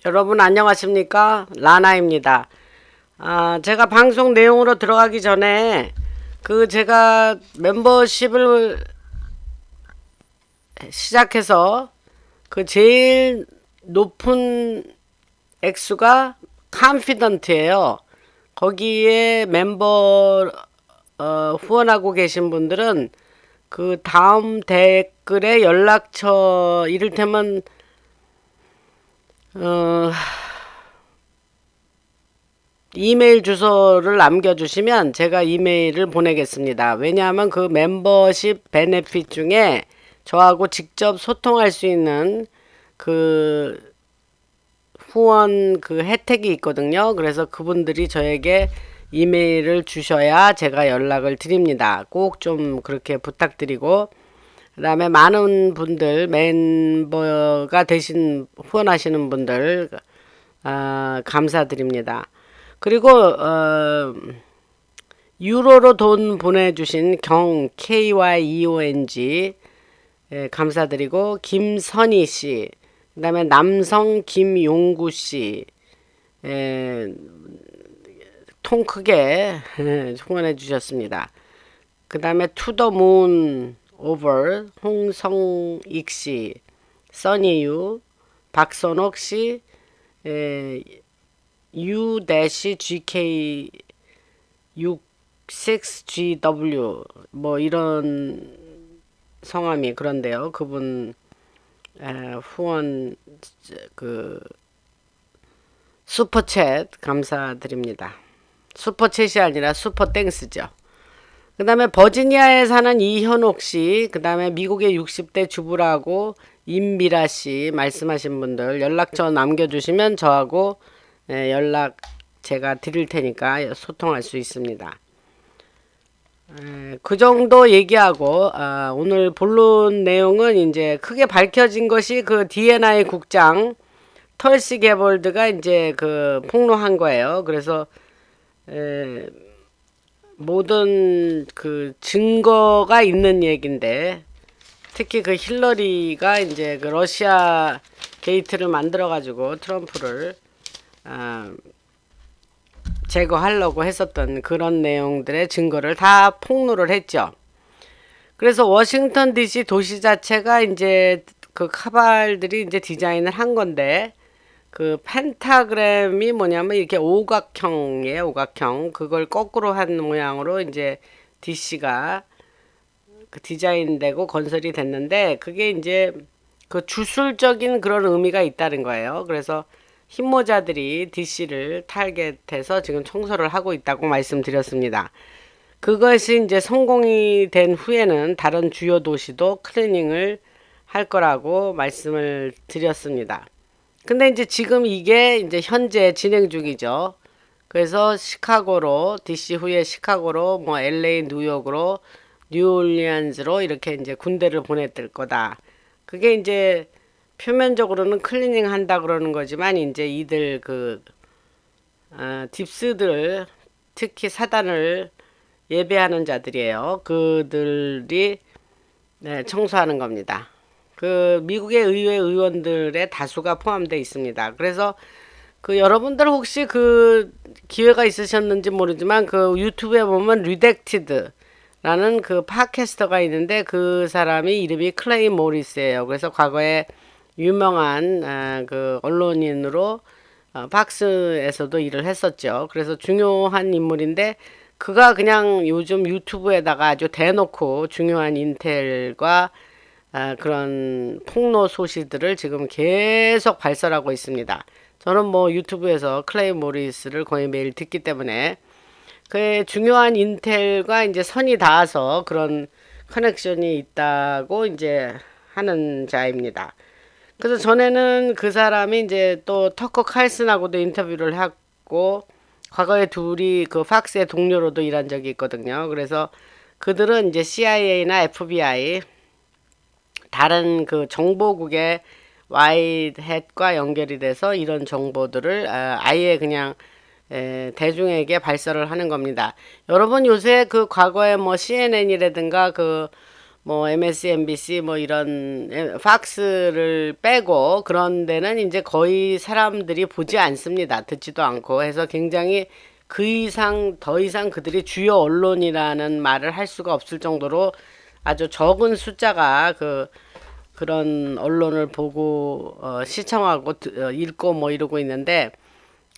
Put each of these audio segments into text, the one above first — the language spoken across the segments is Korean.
여러분 안녕하십니까? 라나입니다. 제가 방송 내용으로 들어가기 전에 제가 멤버십을 시작해서 제일 높은 액수가 컨피던트예요. 거기에 멤버 후원하고 계신 분들은 그 다음 댓글에 연락처 이를테면 어, 이메일 주소를 남겨주시면 제가 이메일을 보내겠습니다. 왜냐하면 그 멤버십 베네핏 중에 저하고 직접 소통할 수 있는 그 후원 혜택이 있거든요. 그래서 그분들이 저에게 이메일을 주셔야 제가 연락을 드립니다. 꼭 좀 그렇게 부탁드리고, 그 다음에 많은 분들, 멤버가 되신 후원하시는 분들 감사드립니다. 그리고 유로로 돈 보내주신 KYEONG 감사드리고, 김선희씨, 그 다음에 남성 김용구씨 통 크게 후원해 주셨습니다. 그 다음에 투더문 오버 홍성익씨, 써니유, 박선옥씨, U-GK 66GW 뭐 이런 성함이 그런데요. 그분 후원 슈퍼챗 감사드립니다. 슈퍼챗이 아니라 슈퍼땡스죠. 그 다음에 버지니아에 사는 이현옥씨, 그 다음에 미국의 60대 주부라고 임미라씨 말씀하신 분들 연락처 남겨주시면 저하고 연락 제가 드릴 테니까 소통할 수 있습니다. 그 정도 얘기하고 오늘 본론 내용은 이제 크게 밝혀진 것이 DNI 국장 털시 게볼드가 이제 폭로한 거예요. 그래서 모든 증거가 있는 얘긴데, 특히 힐러리가 이제 러시아 게이트를 만들어 가지고 트럼프를 제거하려고 했었던 그런 내용들의 증거를 다 폭로를 했죠. 그래서 워싱턴 DC 도시 자체가 이제 카발들이 이제 디자인을 한 건데, 펜타그램이 뭐냐면 이렇게 오각형이에요. 오각형. 그걸 거꾸로 한 모양으로 이제 DC가 디자인되고 건설이 됐는데, 그게 이제 주술적인 그런 의미가 있다는 거예요. 그래서 흰모자들이 DC를 타겟해서 지금 청소를 하고 있다고 말씀드렸습니다. 그것이 이제 성공이 된 후에는 다른 주요 도시도 클리닝을 할 거라고 말씀을 드렸습니다. 근데 이제 지금 이게 이제 현재 진행 중이죠. 그래서 시카고로, DC 후에 시카고로, 뭐 LA, 뉴욕으로, 뉴올리안즈로 이렇게 이제 군대를 보냈을 거다. 그게 이제 표면적으로는 클리닝 한다 그러는 거지만, 이제 이들 딥스들, 특히 사단을 예배하는 자들이에요. 그들이 청소하는 겁니다. 미국의 의회 의원들의 다수가 포함되어 있습니다. 그래서 여러분들 혹시 기회가 있으셨는지 모르지만 유튜브에 보면 리덱티드라는 팟캐스터가 있는데, 그 사람이 이름이 클레이 모리스예요. 그래서 과거에 유명한 언론인으로 팍스에서도 일을 했었죠. 그래서 중요한 인물인데, 그가 그냥 요즘 유튜브에다가 아주 대놓고 중요한 인텔과 그런 폭로 소식들을 지금 계속 발설하고 있습니다. 저는 뭐 유튜브에서 클레이 모리스를 거의 매일 듣기 때문에 중요한 인텔과 이제 선이 닿아서 그런 커넥션이 있다고 이제 하는 자입니다. 그래서 전에는 그 사람이 이제 또 터커 칼슨하고도 인터뷰를 하고, 과거에 둘이 팍스의 동료로도 일한 적이 있거든요. 그래서 그들은 이제 CIA나 FBI 다른 정보국의 와이햇과 연결이 돼서 이런 정보들을 아예 그냥 대중에게 발설을 하는 겁니다. 여러분 요새 과거에 뭐 CNN이라든가 뭐 MSNBC 뭐 이런 팍스를 빼고 그런 데는 이제 거의 사람들이 보지 않습니다. 듣지도 않고 해서 굉장히 그 이상 더 이상 그들이 주요 언론이라는 말을 할 수가 없을 정도로 아주 적은 숫자가 그런 언론을 보고 시청하고 읽고 뭐 이러고 있는데,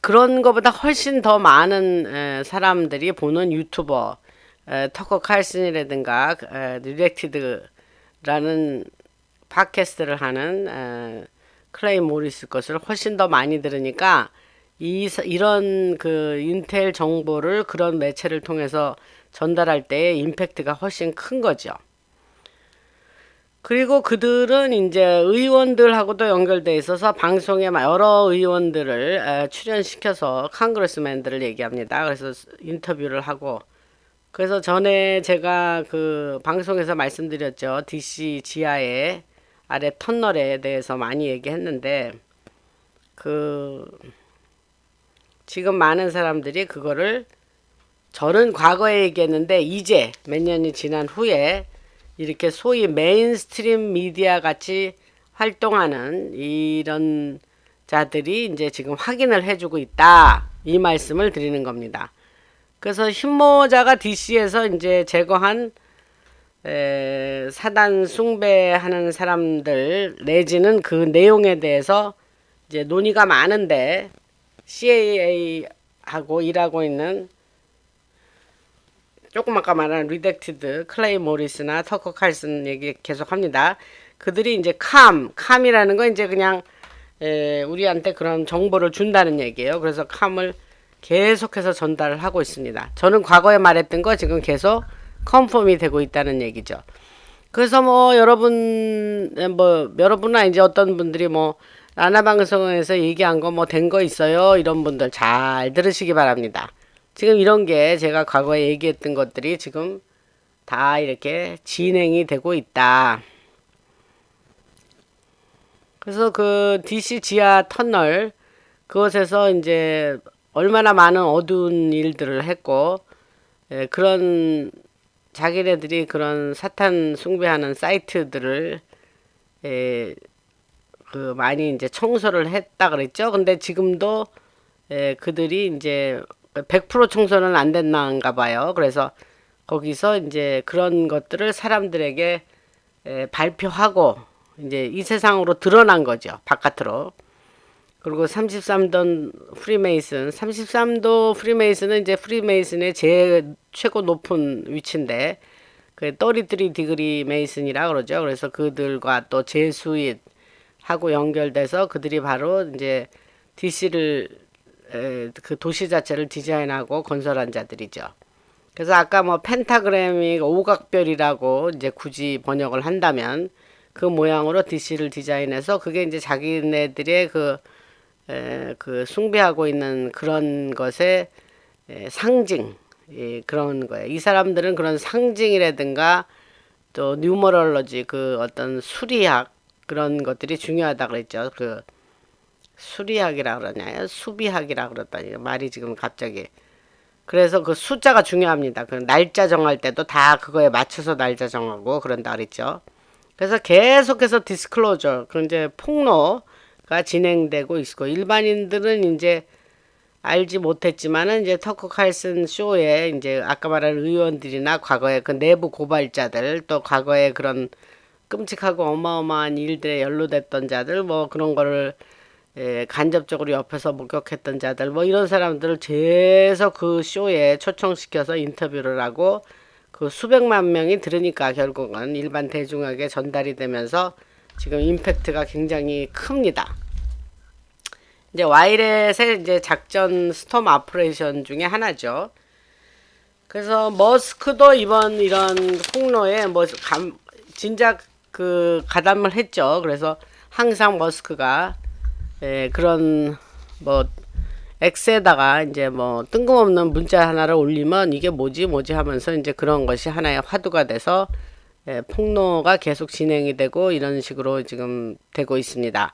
그런 것보다 훨씬 더 많은 사람들이 보는 유튜버 터커 칼슨이라든가 리렉티드라는 팟캐스트를 하는 클레이 모리스 것을 훨씬 더 많이 들으니까 이런 그 인텔 정보를 그런 매체를 통해서 전달할 때 임팩트가 훨씬 큰 거죠. 그리고 그들은 이제 의원들하고도 연결돼 있어서 방송에 여러 의원들을 출연시켜서 컨그레스맨들을 얘기합니다. 그래서 인터뷰를 하고, 그래서 전에 제가 그 방송에서 말씀드렸죠. DC 지하에 아래 터널에 대해서 많이 얘기했는데, 그 지금 많은 사람들이 그거를, 저는 과거에 얘기했는데 이제 몇 년이 지난 후에 이렇게 소위 메인스트림 미디어 같이 활동하는 이런 자들이 이제 지금 확인을 해주고 있다, 이 말씀을 드리는 겁니다. 그래서 흰모자가 DC에서 이제 제거한 사단 숭배하는 사람들 내지는 그 내용에 대해서 이제 논의가 많은데, CAA하고 일하고 있는 조금 아까 말한 리렉티드 클레이 모리스나 터커 칼슨 얘기 계속 합니다. 그들이 이제 캄이라는 건 이제 그냥 우리한테 그런 정보를 준다는 얘기예요. 그래서 캄을 계속해서 전달을 하고 있습니다. 저는 과거에 말했던 거 지금 계속 컨펌이 되고 있다는 얘기죠. 그래서 뭐 여러분이나 이제 어떤 분들이 뭐 라나 방송에서 얘기한 거 뭐 된 거 있어요, 이런 분들 잘 들으시기 바랍니다. 지금 이런 게 제가 과거에 얘기했던 것들이 지금 다 이렇게 진행이 되고 있다. 그래서 그 DC 지하 터널 그곳에서 이제 얼마나 많은 어두운 일들을 했고, 그런 자기네들이 그런 사탄 숭배하는 사이트들을 그 많이 이제 청소를 했다 그랬죠. 근데 지금도 그들이 이제 100% 청소는 안 됐나가 봐요. 그래서 거기서 이제 그런 것들을 사람들에게 발표하고 이제 이 세상으로 드러난 거죠, 바깥으로. 그리고 33도 프리메이슨, 33도 프리메이슨은 이제 프리메이슨의 최고 높은 위치인데, 그 33 디그리 메이슨이라 그러죠. 그래서 그들과 또 제수잇하고 연결돼서 그들이 바로 이제 DC를 그 도시 자체를 디자인하고 건설한 자들이죠. 그래서 아까 뭐 펜타그램이 오각별이라고 이제 굳이 번역을 한다면 그 모양으로 DC를 디자인해서 그게 이제 자기네들의 그 숭배하고 있는 그런 것의 상징, 그런 거예요. 이 사람들은 그런 상징이라든가 또 뉴머럴러지, 그 어떤 수리학 그런 것들이 중요하다 그랬죠. 그 수리학이라 그러나요? 수비학이라 그랬다니 말이 지금 갑자기. 그래서 그 숫자가 중요합니다. 그 날짜 정할 때도 다 그거에 맞춰서 날짜 정하고 그런다 그랬죠. 그래서 계속해서 디스클로저, 그 이제 폭로가 진행되고 있고, 일반인들은 이제 알지 못했지만은 이제 터커 칼슨 쇼에 이제 아까 말한 의원들이나 과거에 그 내부 고발자들, 또 과거에 그런 끔찍하고 어마어마한 일들에 연루됐던 자들, 뭐 그런 거를 간접적으로 옆에서 목격했던 자들, 뭐 이런 사람들을 계속 그 쇼에 초청시켜서 인터뷰를 하고, 그 수백만 명이 들으니까 결국은 일반 대중에게 전달이 되면서 지금 임팩트가 굉장히 큽니다. 이제 와이렛의 이제 작전 스톰 오퍼레이션 중에 하나죠. 그래서 머스크도 이번 이런 폭로에 뭐 진작 그 가담을 했죠. 그래서 항상 머스크가 그런 뭐 X에다가 이제 뭐 뜬금없는 문자 하나를 올리면 이게 뭐지 하면서 이제 그런 것이 하나의 화두가 돼서 폭로가 계속 진행이 되고 이런 식으로 지금 되고 있습니다.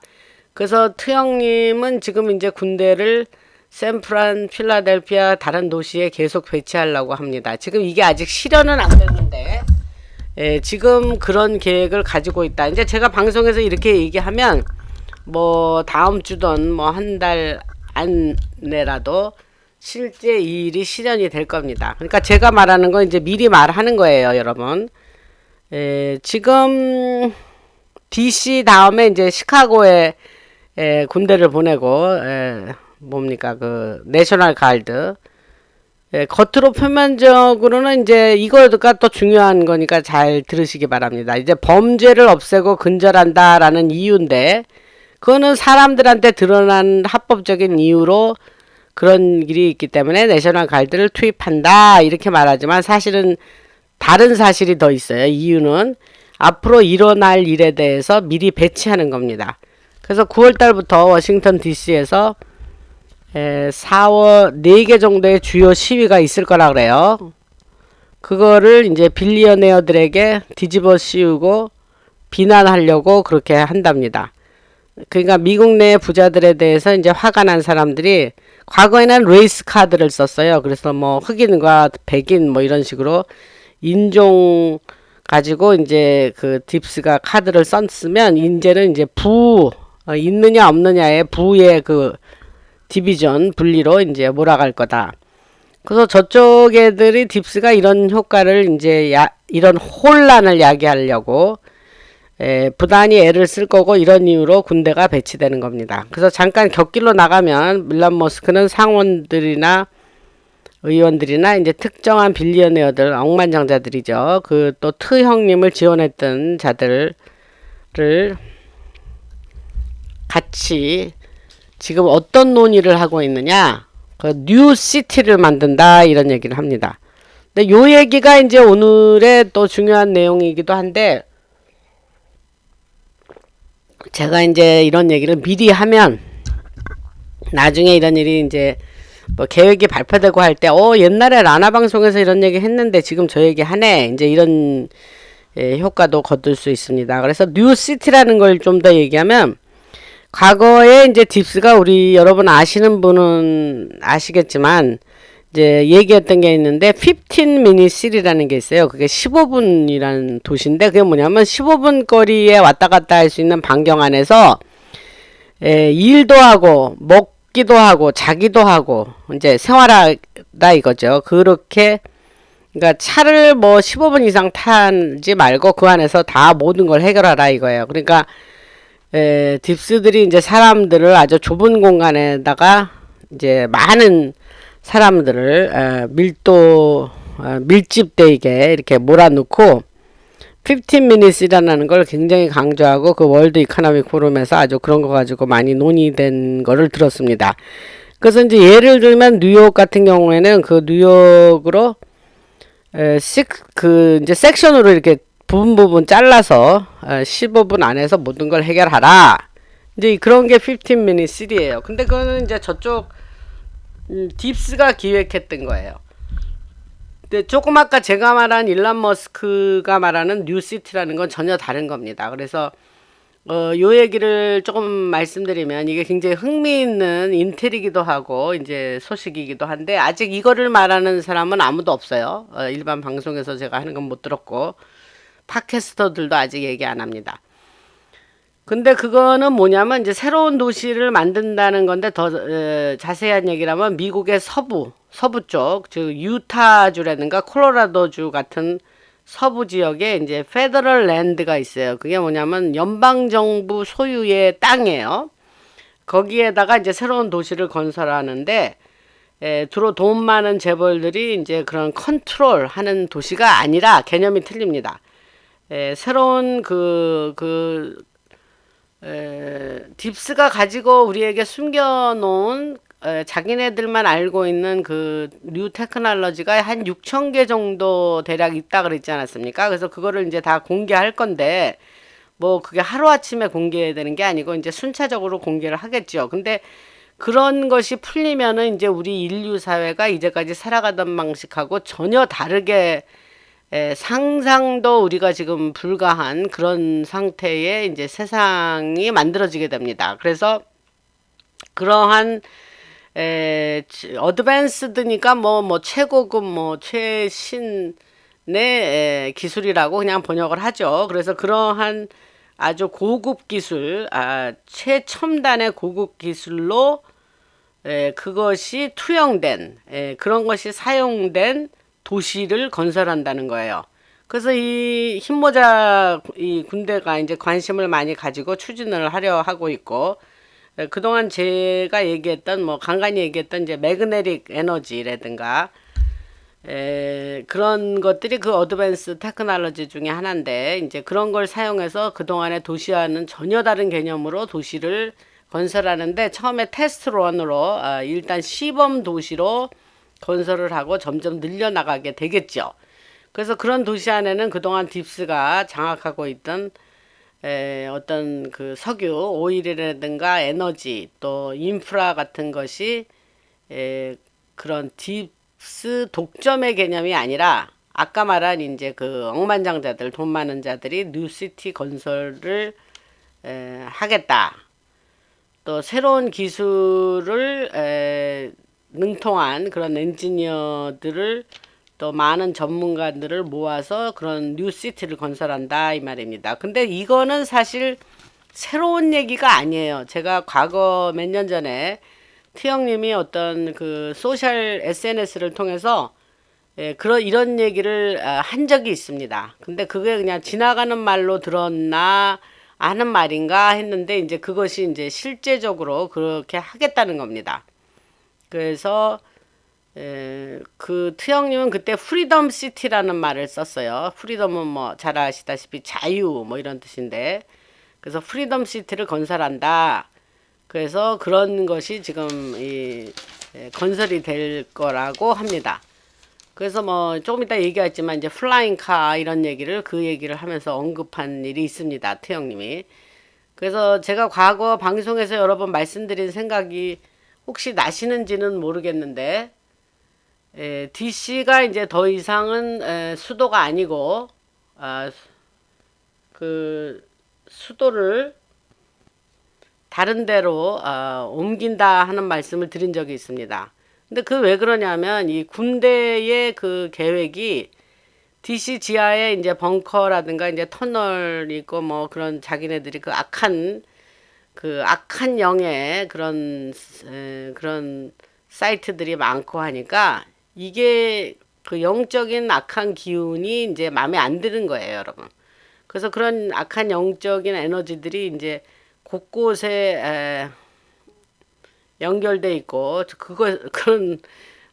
그래서 트형님은 지금 이제 군대를 샌프란, 필라델피아 다른 도시에 계속 배치하려고 합니다. 지금 이게 아직 실현은 안 됐는데 지금 그런 계획을 가지고 있다. 이제 제가 방송에서 이렇게 얘기하면 뭐 다음 주든 뭐 한 달 안내라도 실제 이 일이 실현이 될 겁니다. 그러니까 제가 말하는 건 이제 미리 말하는 거예요, 여러분. 지금 DC 다음에 이제 시카고에 군대를 보내고 뭡니까 그 내셔널 가드. 겉으로 표면적으로는 이제 이거가 또 중요한 거니까 잘 들으시기 바랍니다. 이제 범죄를 없애고 근절한다라는 이유인데 그거는 사람들한테 드러난 합법적인 이유로 그런 일이 있기 때문에 내셔널 가드를 투입한다 이렇게 말하지만 사실은 다른 사실이 더 있어요. 이유는 앞으로 일어날 일에 대해서 미리 배치하는 겁니다. 그래서 9월 달부터 워싱턴 DC에서 4월 4개 정도의 주요 시위가 있을 거라 그래요. 그거를 이제 빌리어네어들에게 뒤집어 씌우고 비난하려고 그렇게 한답니다. 그러니까 미국 내 부자들에 대해서 이제 화가 난 사람들이 과거에는 레이스 카드를 썼어요. 그래서 뭐 흑인과 백인 뭐 이런 식으로 인종 가지고 이제 그 딥스가 카드를 썼으면 이제는 이제 있느냐 없느냐의 부의 그 디비전 분리로 이제 몰아갈 거다. 그래서 저쪽 애들이 딥스가 이런 효과를 이제 이런 혼란을 야기하려고 부단히 애를 쓸 거고 이런 이유로 군대가 배치되는 겁니다. 그래서 잠깐 곁길로 나가면 일론 머스크는 상원들이나 의원들이나 이제 특정한 빌리어네어들 억만장자들이죠. 그 또 트 형님을 지원했던 자들을 같이 지금 어떤 논의를 하고 있느냐? 그 뉴시티를 만든다 이런 얘기를 합니다. 근데 요 얘기가 이제 오늘의 또 중요한 내용이기도 한데 제가 이제 이런 얘기를 미리 하면 나중에 이런 일이 이제 뭐 계획이 발표되고 할 때 옛날에 라나 방송에서 이런 얘기 했는데 지금 저 얘기 하네 이제 이런 효과도 거둘 수 있습니다. 그래서 뉴시티라는 걸 좀 더 얘기하면 과거에 이제 딥스가 우리 여러분 아시는 분은 아시겠지만 이제 얘기했던 게 있는데 15 city라는 게 있어요. 그게 15분이라는 도시인데 그게 뭐냐면 15분 거리에 왔다 갔다 할 수 있는 반경 안에서 일도 하고 먹기도 하고 자기도 하고 이제 생활하다 이거죠. 그렇게 그러니까 차를 뭐 15분 이상 타지 말고 그 안에서 다 모든 걸 해결하라 이거예요. 그러니까 딥스들이 이제 사람들을 아주 좁은 공간에다가 이제 많은 사람들을 밀집되게 이렇게 몰아넣고 15 minutes이라는 걸 굉장히 강조하고 그 월드 이코노믹 포럼에서 아주 그런 거 가지고 많이 논의된 거를 들었습니다. 그래서 이제 예를 들면 뉴욕 같은 경우에는 그 뉴욕으로 이제 섹션으로 이렇게 부분 잘라서 15분 안에서 모든 걸 해결하라. 이제 그런 게 15 minute city예요. 근데 그거는 이제 저쪽 딥스가 기획했던 거예요. 근데 조금 아까 제가 말한 일론 머스크가 말하는 뉴시티라는 건 전혀 다른 겁니다. 그래서 요 얘기를 조금 말씀드리면 이게 굉장히 흥미있는 인텔이기도 하고 이제 소식이기도 한데 아직 이거를 말하는 사람은 아무도 없어요. 일반 방송에서 제가 하는 건 못 들었고 팟캐스터들도 아직 얘기 안 합니다. 근데 그거는 뭐냐면 이제 새로운 도시를 만든다는 건데 더 자세한 얘기라면 미국의 서부 쪽, 즉 유타주라든가 콜로라도주 같은 서부 지역에 이제 페더럴 랜드가 있어요. 그게 뭐냐면 연방 정부 소유의 땅이에요. 거기에다가 이제 새로운 도시를 건설하는데 주로 돈 많은 재벌들이 이제 그런 컨트롤 하는 도시가 아니라 개념이 틀립니다. 새로운 딥스가 가지고 우리에게 숨겨놓은 자기네들만 알고 있는 그 뉴 테크놀로지가 한 6,000개 정도 대략 있다 그랬지 않았습니까? 그래서 그거를 이제 다 공개할 건데 뭐 그게 하루아침에 공개되는 게 아니고 이제 순차적으로 공개를 하겠죠. 근데 그런 것이 풀리면은 이제 우리 인류 사회가 이제까지 살아가던 방식하고 전혀 다르게 상상도 우리가 지금 불가한 그런 상태의 이제 세상이 만들어지게 됩니다. 그래서 그러한 어드밴스드니까 뭐 최고급 뭐 최신 기술이라고 그냥 번역을 하죠. 그래서 그러한 아주 고급 기술, 최첨단의 고급 기술로 그것이 투영된 그런 것이 사용된 도시를 건설한다는 거예요. 그래서 이 흰모자 이 군대가 이제 관심을 많이 가지고 추진을 하려 하고 있고 그동안 제가 얘기했던 뭐 간간히 얘기했던 이제 매그네틱 에너지라든가 그런 것들이 그 어드밴스 테크놀로지 중에 하나인데 이제 그런 걸 사용해서 그동안의 도시와는 전혀 다른 개념으로 도시를 건설하는데 처음에 테스트런으로 일단 시범 도시로 건설을 하고 점점 늘려나가게 되겠죠. 그래서 그런 도시 안에는 그동안 딥스가 장악하고 있던 어떤 그 석유, 오일이라든가 에너지 또 인프라 같은 것이 그런 딥스 독점의 개념이 아니라 아까 말한 이제 그 억만장자들, 돈 많은 자들이 뉴시티 건설을 하겠다. 또 새로운 기술을 능통한 그런 엔지니어들을 또 많은 전문가들을 모아서 그런 뉴시티를 건설한다 이 말입니다. 근데 이거는 사실 새로운 얘기가 아니에요. 제가 과거 몇 년 전에 티형님이 어떤 그 소셜 SNS를 통해서 이런 얘기를 한 적이 있습니다. 근데 그게 그냥 지나가는 말로 들었나 아는 말인가 했는데 이제 그것이 이제 실제적으로 그렇게 하겠다는 겁니다. 그래서 그 트형님은 그때 프리덤 시티라는 말을 썼어요. 프리덤은 뭐 잘 아시다시피 자유 뭐 이런 뜻인데 그래서 프리덤 시티를 건설한다. 그래서 그런 것이 지금 건설이 될 거라고 합니다. 그래서 뭐 조금 이따 얘기하지만 이제 플라잉 카 이런 얘기를 그 얘기를 하면서 언급한 일이 있습니다. 태영님이. 그래서 제가 과거 방송에서 여러 번 말씀드린 생각이 혹시 나시는지는 모르겠는데 DC가 이제 더 이상은 수도가 아니고 그 수도를 다른 데로 옮긴다 하는 말씀을 드린 적이 있습니다. 근데 그 왜 그러냐면 이 군대의 그 계획이 DC 지하에 이제 벙커라든가 이제 터널이 있고 뭐 그런 자기네들이 그 악한 영의 그런 사이트들이 많고 하니까 이게 그 영적인 악한 기운이 이제 마음에 안 드는 거예요, 여러분. 그래서 그런 악한 영적인 에너지들이 이제 곳곳에 연결돼 있고 그런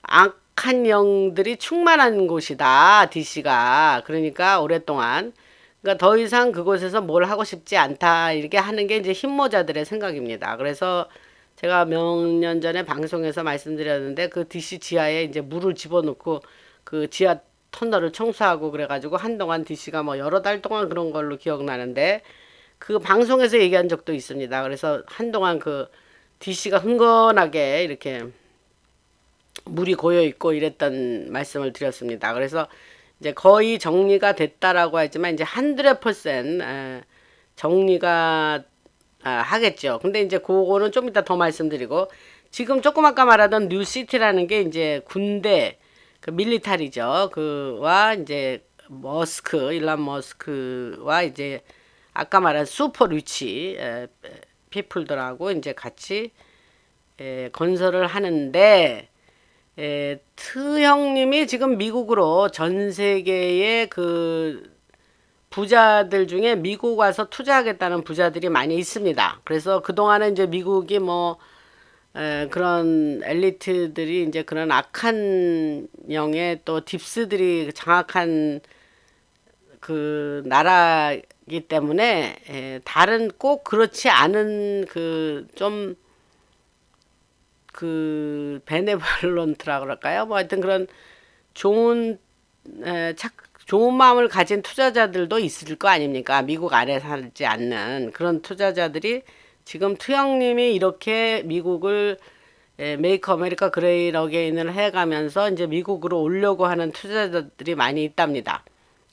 악한 영들이 충만한 곳이다 DC가. 그러니까 오랫동안 그러니까 더 이상 그곳에서 뭘 하고 싶지 않다 이렇게 하는 게 이제 흰모자들의 생각입니다. 그래서 제가 몇 년 전에 방송에서 말씀드렸는데 그 DC 지하에 이제 물을 집어넣고 그 지하 터널을 청소하고 그래가지고 한동안 DC가 뭐 여러 달 동안 그런 걸로 기억나는데 그 방송에서 얘기한 적도 있습니다. 그래서 한동안 그 DC가 흥건하게 이렇게 물이 고여 있고 이랬던 말씀을 드렸습니다. 그래서 이제 거의 정리가 됐다라고 하지만 이제 100% 정리가 하겠죠. 근데 이제 그거는 좀 이따 더 말씀드리고 지금 조금 아까 말하던 뉴시티라는 게 이제 군대 그 밀리타리죠. 그와 이제 일론 머스크와 이제 아까 말한 슈퍼 리치 피플들하고 이제 같이 건설을 하는데 트 형님이 지금 미국으로 전 세계의 그 부자들 중에 미국 와서 투자하겠다는 부자들이 많이 있습니다. 그래서 그동안은 이제 미국이 뭐 그런 엘리트들이 이제 그런 악한 영의 또 딥스들이 장악한 그 나라이기 때문에 다른 꼭 그렇지 않은 그 좀 그 베네벌런트라 그럴까요? 뭐 하여튼 그런 좋은 좋은 마음을 가진 투자자들도 있을 거 아닙니까? 미국 안에 살지 않는 그런 투자자들이 지금 투영님이 이렇게 미국을 메이크 아메리카 그레이트 어게인을 해가면서 이제 미국으로 오려고 하는 투자자들이 많이 있답니다.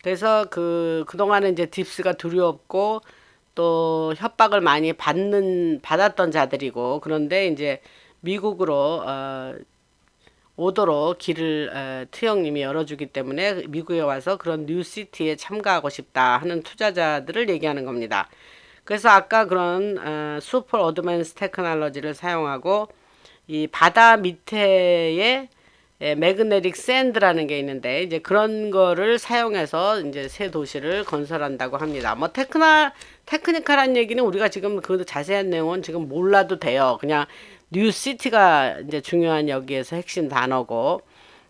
그래서 그동안은 이제 딥스가 두렵고 또 협박을 많이 받았던 자들이고 그런데 이제 미국으로 오도록 길을 트형님이 열어주기 때문에 미국에 와서 그런 뉴시티에 참가하고 싶다 하는 투자자들을 얘기하는 겁니다. 그래서 아까 그런 슈퍼 어드밴스 테크놀로지를 사용하고 이 바다 밑에에 매그네틱 샌드라는 게 있는데 이제 그런 거를 사용해서 이제 새 도시를 건설한다고 합니다. 뭐 테크니컬한 얘기는 우리가 지금 그 자세한 내용은 지금 몰라도 돼요. 그냥 뉴시티가 이제 중요한 여기에서 핵심 단어고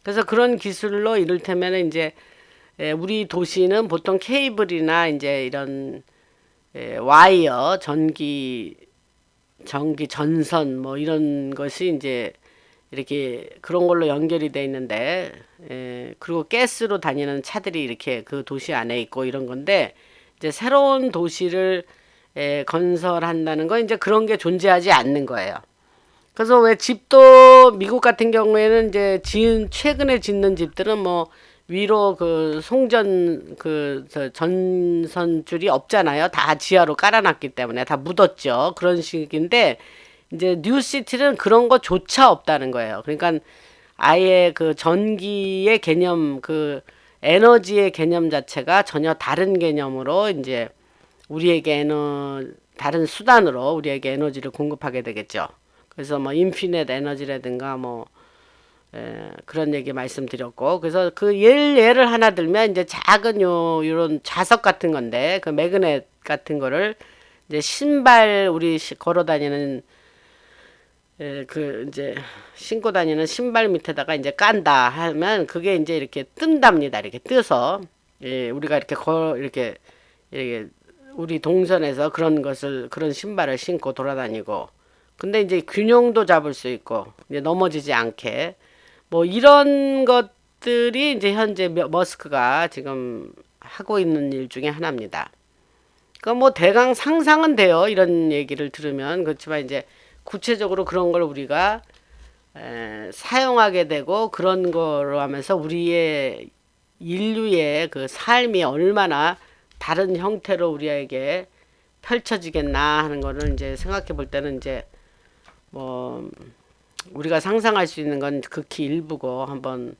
그래서 그런 기술로 이를테면 이제 우리 도시는 보통 케이블이나 이제 이런 와이어 전기 전선 뭐 이런 것이 이제 이렇게 그런 걸로 연결이 돼 있는데 그리고 가스로 다니는 차들이 이렇게 그 도시 안에 있고 이런 건데 이제 새로운 도시를 건설한다는 건 이제 그런 게 존재하지 않는 거예요. 그래서 왜 집도 미국 같은 경우에는 이제 최근에 짓는 집들은 뭐 위로 그 송전 전선줄이 없잖아요. 다 지하로 깔아놨기 때문에 다 묻었죠. 그런 식인데 이제 뉴시티는 그런 거조차 없다는 거예요. 그러니까 아예 그 전기의 개념, 그 에너지의 개념 자체가 전혀 다른 개념으로 이제 우리에게 다른 수단으로 우리에게 에너지를 공급하게 되겠죠. 그래서 뭐 인피니트 에너지라든가 뭐 그런 얘기 말씀드렸고 그래서 그 예를 하나 들면 이제 작은 요런 자석 같은 건데 그 매그넷 같은 거를 이제 신발 우리 걸어 다니는 그 이제 신고 다니는 신발 밑에다가 이제 깐다 하면 그게 이제 이렇게 뜬답니다. 이렇게 뜨서 우리가 이렇게 우리 동선에서 그런 신발을 신고 돌아다니고 근데 이제 균형도 잡을 수 있고 이제 넘어지지 않게 뭐 이런 것들이 이제 현재 머스크가 지금 하고 있는 일 중에 하나입니다. 그 뭐 대강 상상은 돼요. 이런 얘기를 들으면 그렇지만 이제 구체적으로 그런 걸 우리가 사용하게 되고 그런 거로 하면서 우리의 인류의 그 삶이 얼마나 다른 형태로 우리에게 펼쳐지겠나 하는 거를 이제 생각해 볼 때는 이제 뭐 우리가 상상할 수 있는 건 극히 일부고 한번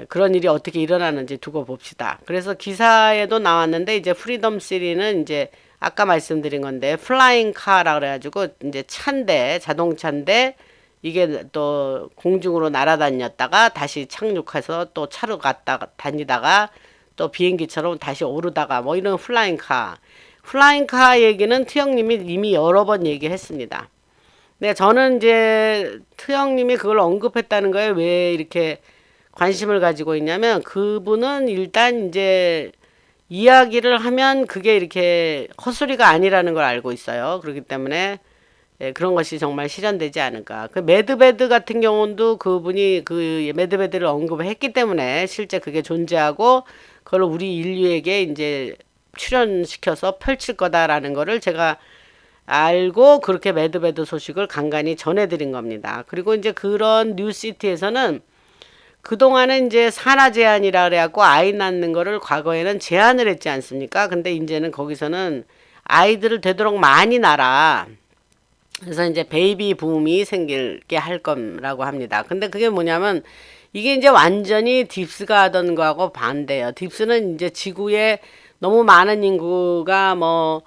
그런 일이 어떻게 일어나는지 두고 봅시다. 그래서 기사에도 나왔는데 이제 프리덤 시리는 이제 아까 말씀드린 건데 플라잉 카라 그래가지고 이제 자동차인데 이게 또 공중으로 날아다녔다가 다시 착륙해서 또 차로 다니다가 또 비행기처럼 다시 오르다가 뭐 이런 플라잉 카 얘기는 트형님이 이미 여러 번 얘기했습니다. 네, 저는 이제 트형님이 그걸 언급했다는 거에 왜 이렇게 관심을 가지고 있냐면 그분은 일단 이제 이야기를 하면 그게 이렇게 헛소리가 아니라는 걸 알고 있어요. 그렇기 때문에 그런 것이 정말 실현되지 않을까. 그 매드베드 같은 경우도 그분이 그 매드베드를 언급을 했기 때문에 실제 그게 존재하고 그걸 우리 인류에게 이제 출현시켜서 펼칠 거다라는 거를 제가 알고 그렇게 매드베드 소식을 간간히 전해드린 겁니다. 그리고 이제 그런 뉴시티에서는 그동안은 이제 산하 제한이라 그래갖고 아이 낳는 거를 과거에는 제한을 했지 않습니까? 근데 이제는 거기서는 아이들을 되도록 많이 낳아라. 그래서 이제 베이비 붐이 생기게 할 거라고 합니다. 근데 그게 뭐냐면 이게 이제 완전히 딥스가 하던 거하고 반대예요. 딥스는 이제 지구에 너무 많은 인구가 뭐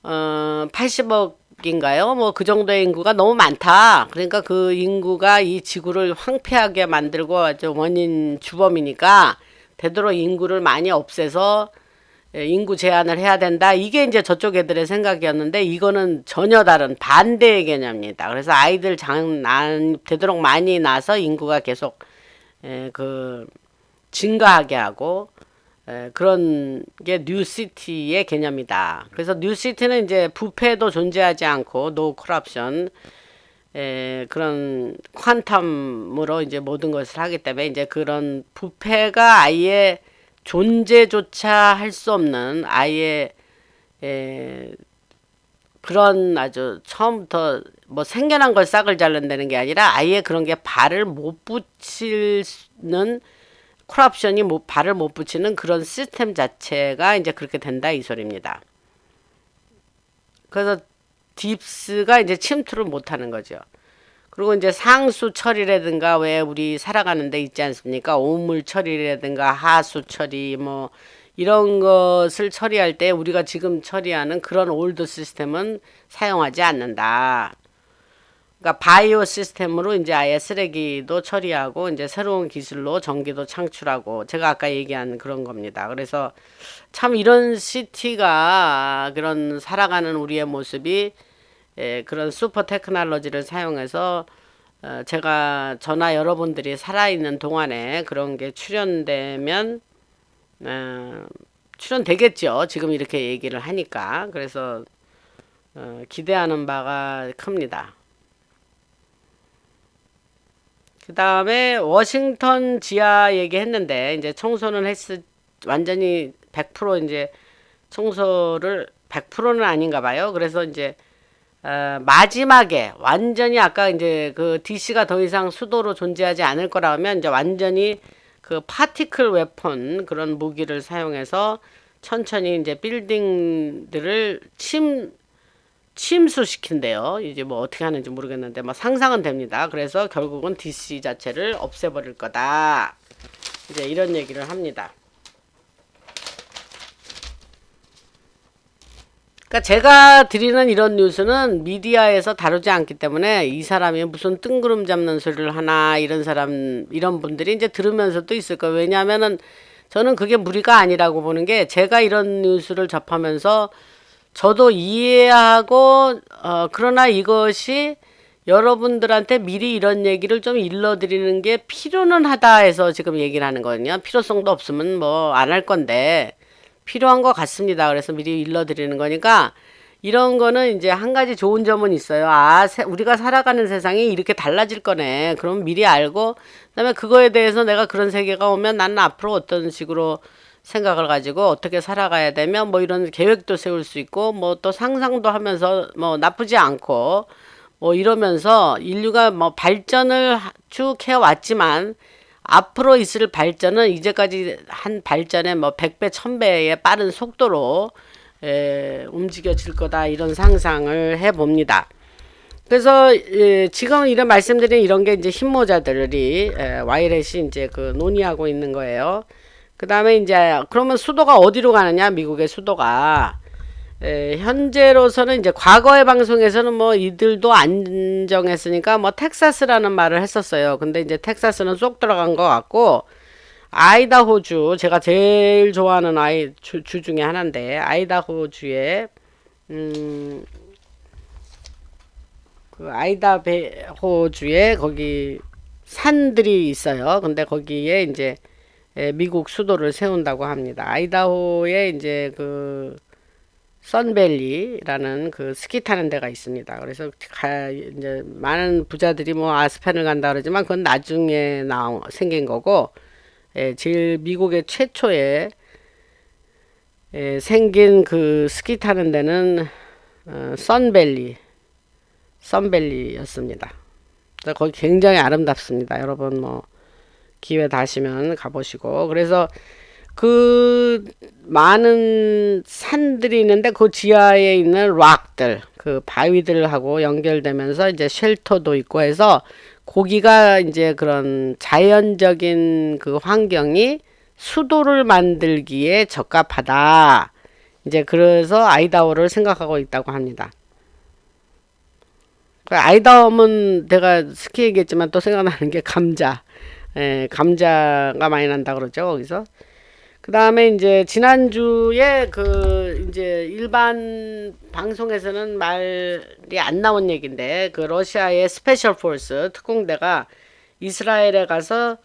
80억인가요? 뭐 그 정도의 인구가 너무 많다. 그러니까 그 인구가 이 지구를 황폐하게 만들고 아주 원인 주범이니까 되도록 인구를 많이 없애서 인구 제한을 해야 된다. 이게 이제 저쪽 애들의 생각이었는데 이거는 전혀 다른 반대의 개념입니다. 그래서 아이들 되도록 많이 낳아서 인구가 계속 그 증가하게 하고 그런 게 뉴시티의 개념이다. 그래서 뉴시티는 이제 부패도 존재하지 않고 노 커럽션 그런 퀀텀으로 이제 모든 것을 하기 때문에 이제 그런 부패가 아예 존재조차 할 수 없는 아예 그런 아주 처음부터 뭐 생겨난 걸 싹을 잘른다는 게 아니라 아예 그런 게 발을 못 붙이는 콜옵션이 발을 못 붙이는 그런 시스템 자체가 이제 그렇게 된다 이 소리입니다. 그래서 딥스가 이제 침투를 못 하는 거죠. 그리고 이제 상수 처리라든가 왜 우리 살아가는 데 있지 않습니까? 오물 처리라든가 하수 처리 뭐 이런 것을 처리할 때 우리가 지금 처리하는 그런 올드 시스템은 사용하지 않는다. 그러니까 바이오 시스템으로 이제 아예 쓰레기도 처리하고 이제 새로운 기술로 전기도 창출하고 제가 아까 얘기한 그런 겁니다. 그래서 참 이런 시티가 그런 살아가는 우리의 모습이 그런 슈퍼 테크놀로지를 사용해서 제가 저나 여러분들이 살아있는 동안에 그런 게 출현되면 출현되겠죠. 지금 이렇게 얘기를 하니까. 그래서 기대하는 바가 큽니다. 그 다음에 워싱턴 지하 얘기했는데 이제 청소는 완전히 100% 이제 청소를 100%는 아닌가 봐요. 그래서 이제 마지막에 완전히 아까 이제 그 DC가 더 이상 수도로 존재하지 않을 거라면 이제 완전히 그 파티클 웨폰 그런 무기를 사용해서 천천히 이제 빌딩들을 침수시킨대요. 이제 뭐 어떻게 하는지 모르겠는데 뭐 상상은 됩니다. 그래서 결국은 DC 자체를 없애버릴 거다. 이제 이런 얘기를 합니다. 그러니까 제가 드리는 이런 뉴스는 미디어에서 다루지 않기 때문에 이 사람이 무슨 뜬구름 잡는 소리를 하나 이런 분들이 이제 들으면서도 있을 거예요. 왜냐하면은 저는 그게 무리가 아니라고 보는 게 제가 이런 뉴스를 접하면서 저도 이해하고 그러나 이것이 여러분들한테 미리 이런 얘기를 좀 일러드리는 게 필요는 하다 해서 지금 얘기를 하는 거거든요. 필요성도 없으면 뭐 안 할 건데 필요한 것 같습니다. 그래서 미리 일러드리는 거니까 이런 거는 이제 한 가지 좋은 점은 있어요. 우리가 살아가는 세상이 이렇게 달라질 거네. 그럼 미리 알고 그다음에 그거에 대해서 내가 그런 세계가 오면 나는 앞으로 어떤 식으로 생각을 가지고 어떻게 살아가야 되면 뭐 이런 계획도 세울 수 있고 뭐 또 상상도 하면서 뭐 나쁘지 않고 뭐 이러면서 인류가 뭐 발전을 쭉 해왔지만 앞으로 있을 발전은 이제까지 한 발전의 뭐 100배, 1000배의 빠른 속도로 움직여질 거다 이런 상상을 해봅니다. 그래서 지금 이런 말씀드린 이런 게 이제 힘모자들이 와이렛이 이제 그 논의하고 있는 거예요. 그 다음에 이제 그러면 수도가 어디로 가느냐 미국의 수도가 현재로서는 이제 과거의 방송에서는 뭐 이들도 안 정했으니까 뭐 텍사스라는 말을 했었어요. 근데 이제 텍사스는 쏙 들어간 것 같고 아이다호주 제가 제일 좋아하는 주 중에 하나인데 아이다호주에 그 아이다호주에 거기 산들이 있어요. 근데 거기에 이제 미국 수도를 세운다고 합니다. 아이다호에 이제 그 선밸리라는 그 스키 타는 데가 있습니다. 그래서 이제 많은 부자들이 뭐 아스펜을 간다 그러지만 그건 나중에 생긴 거고 제일 미국의 최초에 생긴 그 스키 타는 데는 선밸리였습니다. 거기 굉장히 아름답습니다. 여러분 뭐 기회 되시면 가보시고 그래서 그 많은 산들이 있는데 그 지하에 있는 락들 그 바위들하고 연결되면서 이제 쉘터도 있고 해서 거기가 이제 그런 자연적인 그 환경이 수도를 만들기에 적합하다. 이제 그래서 아이다호를 생각하고 있다고 합니다. 아이다호는 내가 스키 얘기했지만 또 생각나는 게 감자. 감자가 많이 난다 그러죠, 거기서. 그 다음에 이제 지난주에 그 이제 일반 방송에서는 말이 안 나온 얘기인데 그 러시아의 스페셜 포스 특공대가 이스라엘에 가서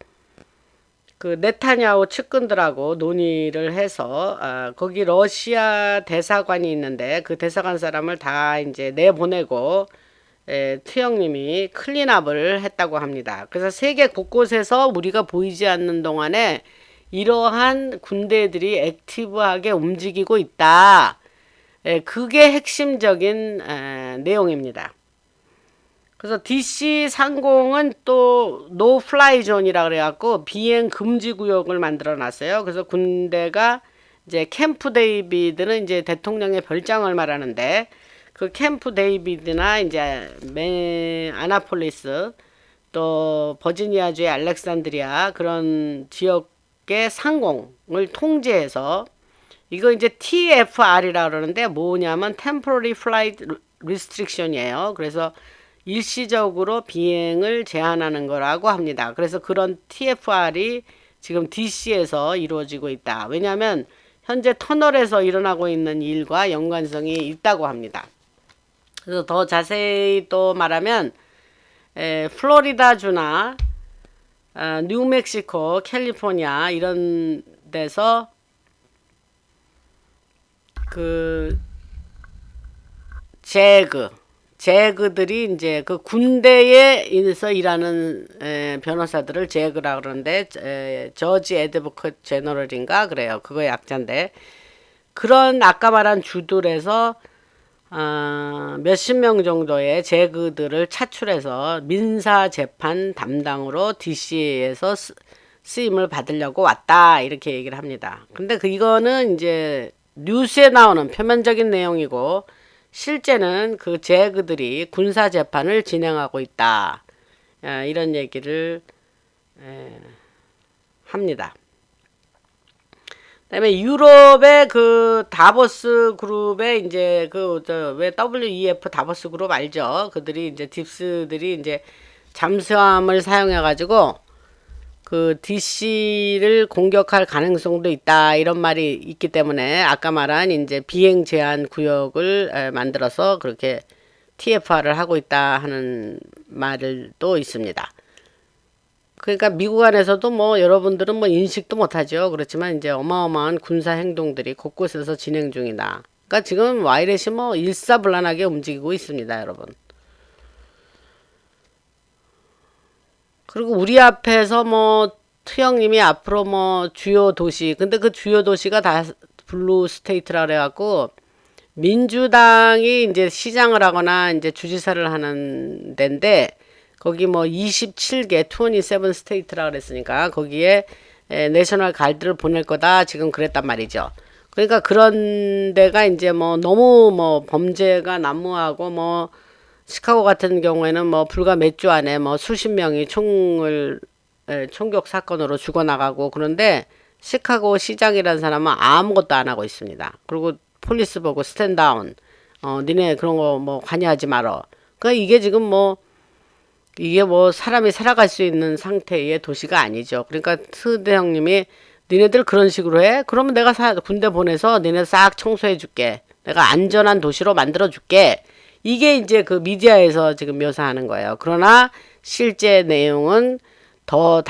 그 네타냐후 측근들하고 논의를 해서 거기 러시아 대사관이 있는데 그 대사관 사람을 다 이제 내보내고 트형님이 클린업을 했다고 합니다. 그래서 세계 곳곳에서 우리가 보이지 않는 동안에 이러한 군대들이 액티브하게 움직이고 있다. 그게 핵심적인 내용입니다. 그래서 DC 상공은 또 노 플라이 존이라 그래갖고 비행 금지 구역을 만들어 놨어요. 그래서 군대가 이제 캠프 데이비드는 이제 대통령의 별장을 말하는데 그 캠프 데이비드나 이제 아나폴리스 또 버지니아주의 알렉산드리아 그런 지역의 상공을 통제해서 이거 이제 TFR이라 그러는데 뭐냐면 Temporary Flight Restriction이에요. 그래서 일시적으로 비행을 제한하는 거라고 합니다. 그래서 그런 TFR이 지금 DC에서 이루어지고 있다. 왜냐하면 현재 터널에서 일어나고 있는 일과 연관성이 있다고 합니다. 그래서 더 자세히 또 말하면 플로리다주나 뉴멕시코, 캘리포니아 이런 데서 그 제그들이 이제 그 군대에서 일하는 변호사들을 제그라 그러는데 저지 애드보컷 제너럴인가 그래요. 그거 약자인데 그런 아까 말한 주들에서 몇십 명 정도의 제그들을 차출해서 민사 재판 담당으로 DC에서 쓰임을 받으려고 왔다 이렇게 얘기를 합니다. 근데 이거는 이제 뉴스에 나오는 표면적인 내용이고 실제는 그 제그들이 군사 재판을 진행하고 있다 이런 얘기를 합니다. 그다음에 유럽의 그 다보스 그룹의 이제 왜 WEF 다보스 그룹 알죠? 그들이 이제 딥스들이 이제 잠수함을 사용해 가지고 그 DC를 공격할 가능성도 있다 이런 말이 있기 때문에 아까 말한 이제 비행 제한 구역을 만들어서 그렇게 TFR을 하고 있다 하는 말도 있습니다. 그러니까 미국 안에서도 뭐 여러분들은 뭐 인식도 못하죠. 그렇지만 이제 어마어마한 군사 행동들이 곳곳에서 진행 중이다. 그러니까 지금 와이렛이 뭐 일사불란하게 움직이고 있습니다, 여러분. 그리고 우리 앞에서 뭐 트형님이 앞으로 뭐 주요 도시 근데 그 주요 도시가 다 블루 스테이트라 그래갖고 민주당이 이제 시장을 하거나 이제 주지사를 하는 데인데 거기 뭐 27개 27 스테이트라 그랬으니까 거기에 내셔널 가드를 보낼 거다 지금 그랬단 말이죠. 그러니까 그런 데가 이제 뭐 너무 뭐 범죄가 난무하고 뭐 시카고 같은 경우에는 뭐 불과 몇 주 안에 뭐 수십 명이 총격 사건으로 죽어나가고 그런데 시카고 시장이라는 사람은 아무것도 안 하고 있습니다. 그리고 폴리스 보고 스탠다운 니네 그런 거 뭐 관여하지 말어. 그러니까 이게 뭐 사람이 살아갈 수 있는 상태의 도시가 아니죠. 그러니까 트대 형님이 니네들 그런 식으로 해? 그러면 내가 군대 보내서 니네 싹 청소해 줄게. 내가 안전한 도시로 만들어 줄게. 이게 이제 그 미디어에서 지금 묘사하는 거예요. 그러나 실제 내용은 더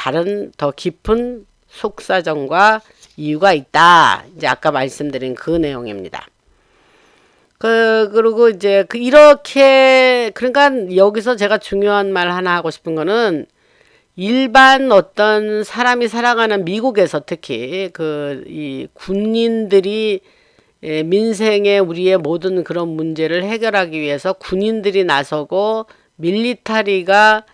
깊은 속사정과 이유가 있다. 이제 아까 말씀드린 그 내용입니다. 그리고 이제 이렇게, 그러니까 여기서 제가 중요한 말 하나 하고 싶은 거는 일반 어떤 사람이 살아가는 미국에서 특히 이 군인들이 민생의 우리의 모든 그런 문제를 해결하기 위해서 군인들이 나서고 밀리터리가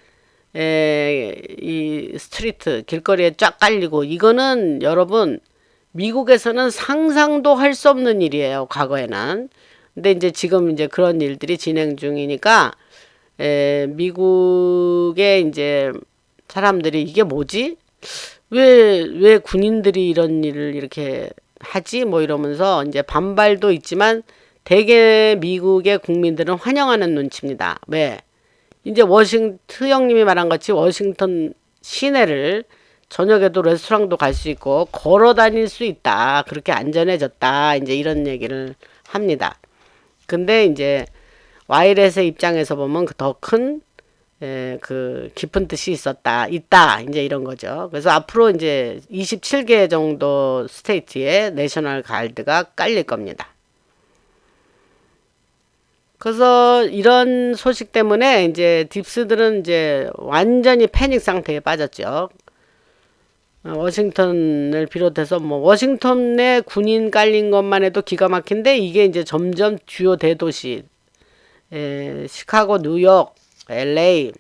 이 스트리트 길거리에 쫙 깔리고 이거는 여러분 미국에서는 상상도 할 수 없는 일이에요. 과거에는. 근데 이제 지금 이제 그런 일들이 진행 중이니까 미국의 이제 사람들이 이게 뭐지? 왜 군인들이 이런 일을 이렇게 하지? 뭐 이러면서 이제 반발도 있지만 대개 미국의 국민들은 환영하는 눈치입니다. 왜? 이제 형님이 말한 같이 워싱턴 시내를 저녁에도 레스토랑도 갈 수 있고 걸어 다닐 수 있다. 그렇게 안전해졌다. 이제 이런 얘기를 합니다. 근데 이제 와이렛의 입장에서 보면 더 큰 그 깊은 뜻이 있다. 이제 이런 거죠. 그래서 앞으로 이제 27개 정도 스테이트에 내셔널 가드가 깔릴 겁니다. 그래서 이런 소식 때문에 이제 딥스들은 이제 완전히 패닉 상태에 빠졌죠. 워싱턴을 비롯해서 뭐 워싱턴에 군인 깔린 것만 해도 기가 막힌데 이게 이제 점점 주요 대도시 시카고, 뉴욕, LA,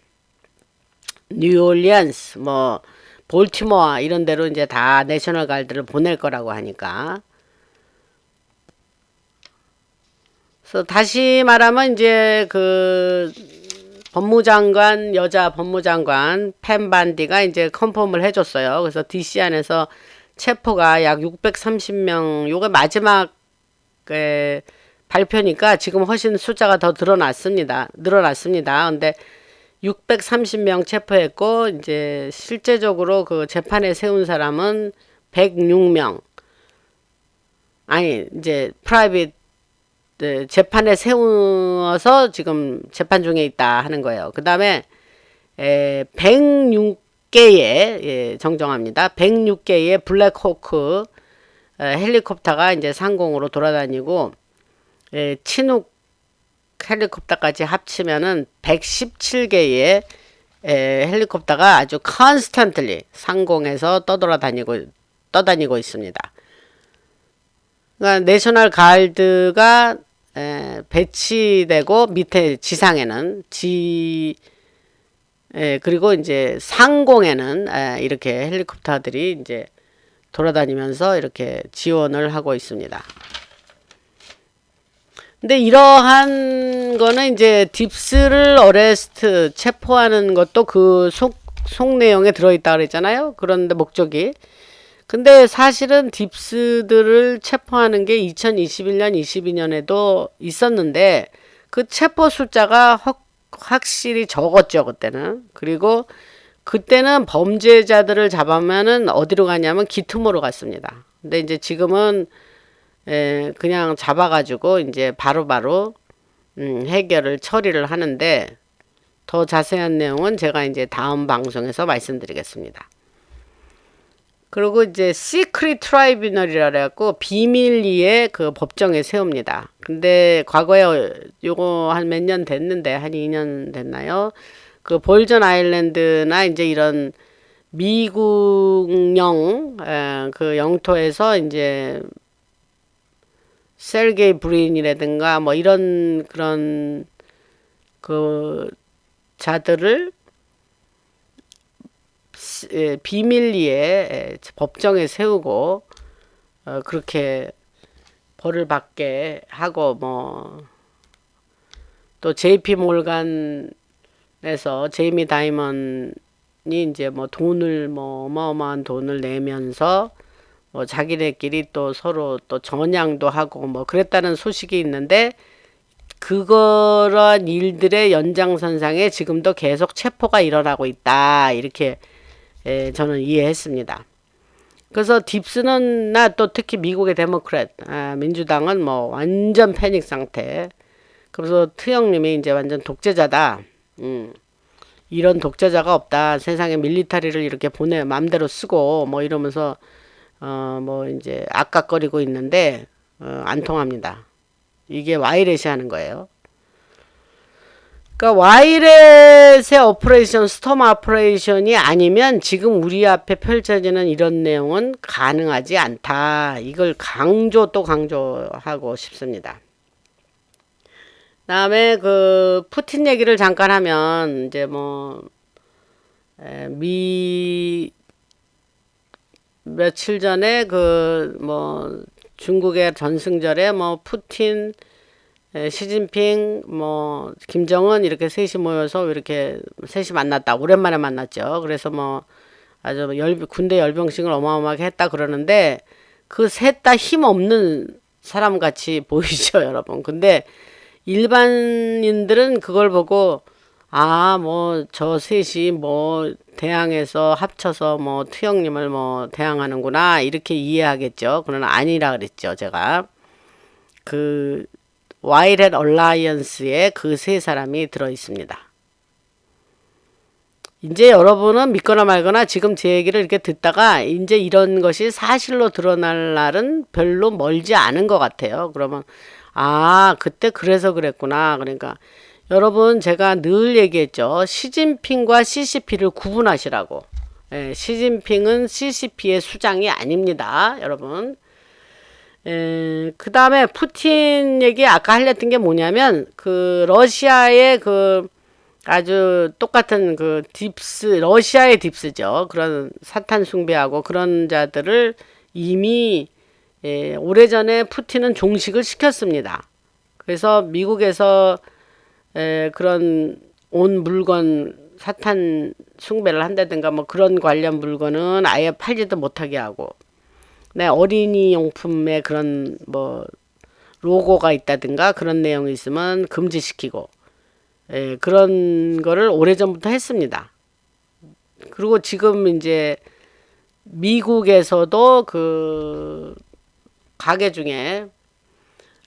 뉴올리언스, 뭐 볼티모어 이런 데로 이제 다 내셔널 가드를 보낼 거라고 하니까 그래서 다시 말하면 이제 그 법무장관, 여자 법무장관 펜 반디가 이제 컨펌을 해줬어요. 그래서 DC 안에서 체포가 약 630명, 요게 마지막 발표니까 지금 훨씬 숫자가 더 늘어났습니다. 근데 630명 체포했고, 이제 실제적으로 그 재판에 세운 사람은 106명. 아니, 이제 프라이빗 재판에 세워서 지금 재판 중에 있다 하는 거예요. 그 다음에 106개의 정정합니다. 106개의 블랙호크 헬리콥터가 이제 상공으로 돌아다니고 친욱 헬리콥터까지 합치면은 117개의 헬리콥터가 아주 컨스턴틀리 상공에서 떠다니고 있습니다. 그러니까 내셔널 가드가 배치되고 밑에 지상에는 그리고 이제 상공에는 이렇게 헬리콥터들이 이제 돌아다니면서 이렇게 지원을 하고 있습니다. 근데 이러한 거는 이제 딥스를 어레스트 체포하는 것도 그 속 내용에 들어있다 그랬잖아요. 그런데 목적이. 근데 사실은 딥스들을 체포하는 게 2021년, 22년에도 있었는데 그 체포 숫자가 확실히 적었죠, 그때는. 그리고 그때는 범죄자들을 잡으면은 어디로 가냐면 기투모로 갔습니다. 근데 이제 지금은 그냥 잡아가지고 이제 바로바로 해결을 처리를 하는데 더 자세한 내용은 제가 이제 다음 방송에서 말씀드리겠습니다. 그리고 이제 시크릿 트라이뷰널이라 그래갖고 비밀리에 그 법정에 세웁니다. 근데 과거에 요거 한 몇 년 됐는데 한 2년 됐나요? 그 볼전 아일랜드나 이제 이런 미국령 그 영토에서 이제 셀게이 브린이라든가 뭐 이런 그런 그 자들을 비밀리에 법정에 세우고 그렇게 벌을 받게 하고 뭐 또 JP 몰간에서 제이미 다이먼이 이제 뭐 돈을 뭐 어마어마한 돈을 내면서 뭐 자기네끼리 또 서로 또 전향도 하고 뭐 그랬다는 소식이 있는데 그런 일들의 연장선상에 지금도 계속 체포가 일어나고 있다 이렇게 저는 이해했습니다. 그래서 딥스는 나 또 특히 미국의 데모크렛 민주당은 뭐 완전 패닉 상태. 그래서 트형님이 이제 완전 독재자다. 이런 독재자가 없다. 세상에 밀리터리를 이렇게 맘대로 쓰고 뭐 이러면서 뭐 이제 악각거리고 있는데 안 통합니다. 이게 와이렛이 하는 거예요. 그러니까 와이렛의 오퍼레이션, 스톰 오퍼레이션이 아니면 지금 우리 앞에 펼쳐지는 이런 내용은 가능하지 않다. 이걸 또 강조하고 싶습니다. 다음에 그 푸틴 얘기를 잠깐 하면 이제 뭐 며칠 전에 그 뭐 중국의 전승절에 뭐 푸틴 시진핑 뭐 김정은 이렇게 셋이 모여서 이렇게 셋이 만났다. 오랜만에 만났죠. 그래서 뭐 아주 군대 열병식을 어마어마하게 했다 그러는데 그 셋 다 힘없는 사람 같이 보이죠, 여러분. 근데 일반인들은 그걸 보고 뭐 저 셋이 뭐 대항해서 합쳐서 뭐 투영님을 뭐 대항하는구나 이렇게 이해하겠죠. 그러나 아니라 그랬죠, 제가. 그 와이렛 얼라이언스에 그 세 사람이 들어 있습니다. 이제 여러분은 믿거나 말거나 지금 제 얘기를 이렇게 듣다가 이제 이런 것이 사실로 드러날 날은 별로 멀지 않은 것 같아요. 그러면 그때 그래서 그랬구나. 그러니까 여러분 제가 늘 얘기했죠. 시진핑과 CCP를 구분하시라고. 시진핑은 CCP의 수장이 아닙니다. 여러분. 그 다음에 푸틴 얘기 아까 하려던 게 뭐냐면 그 러시아의 그 아주 똑같은 그 러시아의 딥스죠. 그런 사탄 숭배하고 그런 자들을 이미 오래전에 푸틴은 종식을 시켰습니다. 그래서 미국에서 그런 온 물건 사탄 숭배를 한다든가 뭐 그런 관련 물건은 아예 팔지도 못하게 하고, 네, 어린이 용품에 그런 뭐 로고가 있다든가 그런 내용이 있으면 금지시키고, 그런 거를 오래전부터 했습니다. 그리고 지금 이제 미국에서도 그 가게 중에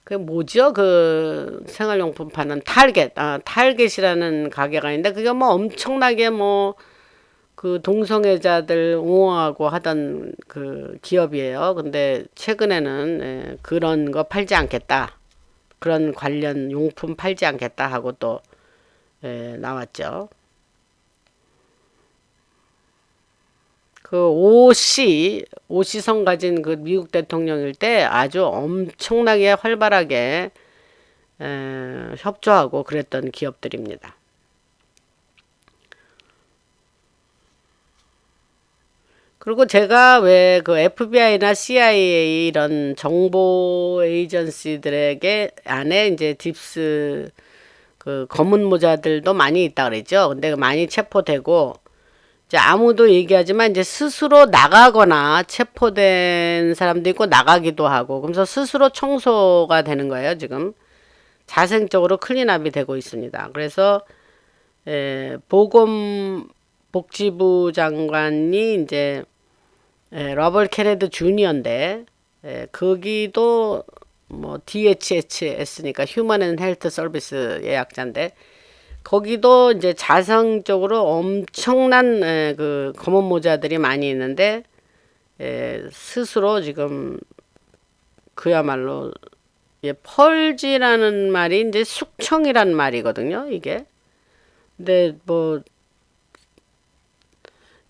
그 뭐죠? 그 생활용품 파는 타겟이라는 가게가 있는데 그게 뭐 엄청나게 뭐 그 동성애자들 옹호하고 하던 그 기업이에요. 근데 최근에는 그런 거 팔지 않겠다. 그런 관련 용품 팔지 않겠다 하고 또 나왔죠. 그 오씨 성 가진 그 미국 대통령일 때 아주 엄청나게 활발하게 협조하고 그랬던 기업들입니다. 그리고 제가 왜 그 FBI나 CIA 이런 정보 에이전시들에게 안에 이제 딥스 그 검은 모자들도 많이 있다 그랬죠. 근데 많이 체포되고 이제 아무도 얘기하지만 이제 스스로 나가거나 체포된 사람도 있고 나가기도 하고 그러면서 스스로 청소가 되는 거예요. 지금 자생적으로 클린업이 되고 있습니다. 그래서 보건복지부 장관이 이제 러벌 케네디 주니어인데 거기도 뭐 DHHS니까 휴먼 앤 헬스 서비스의 약자인데 거기도 이제 자성적으로 엄청난 그 검은 모자들이 많이 있는데 스스로 지금 그야말로 펄지라는 말이 이제 숙청이라는 말이거든요, 이게. 근데 뭐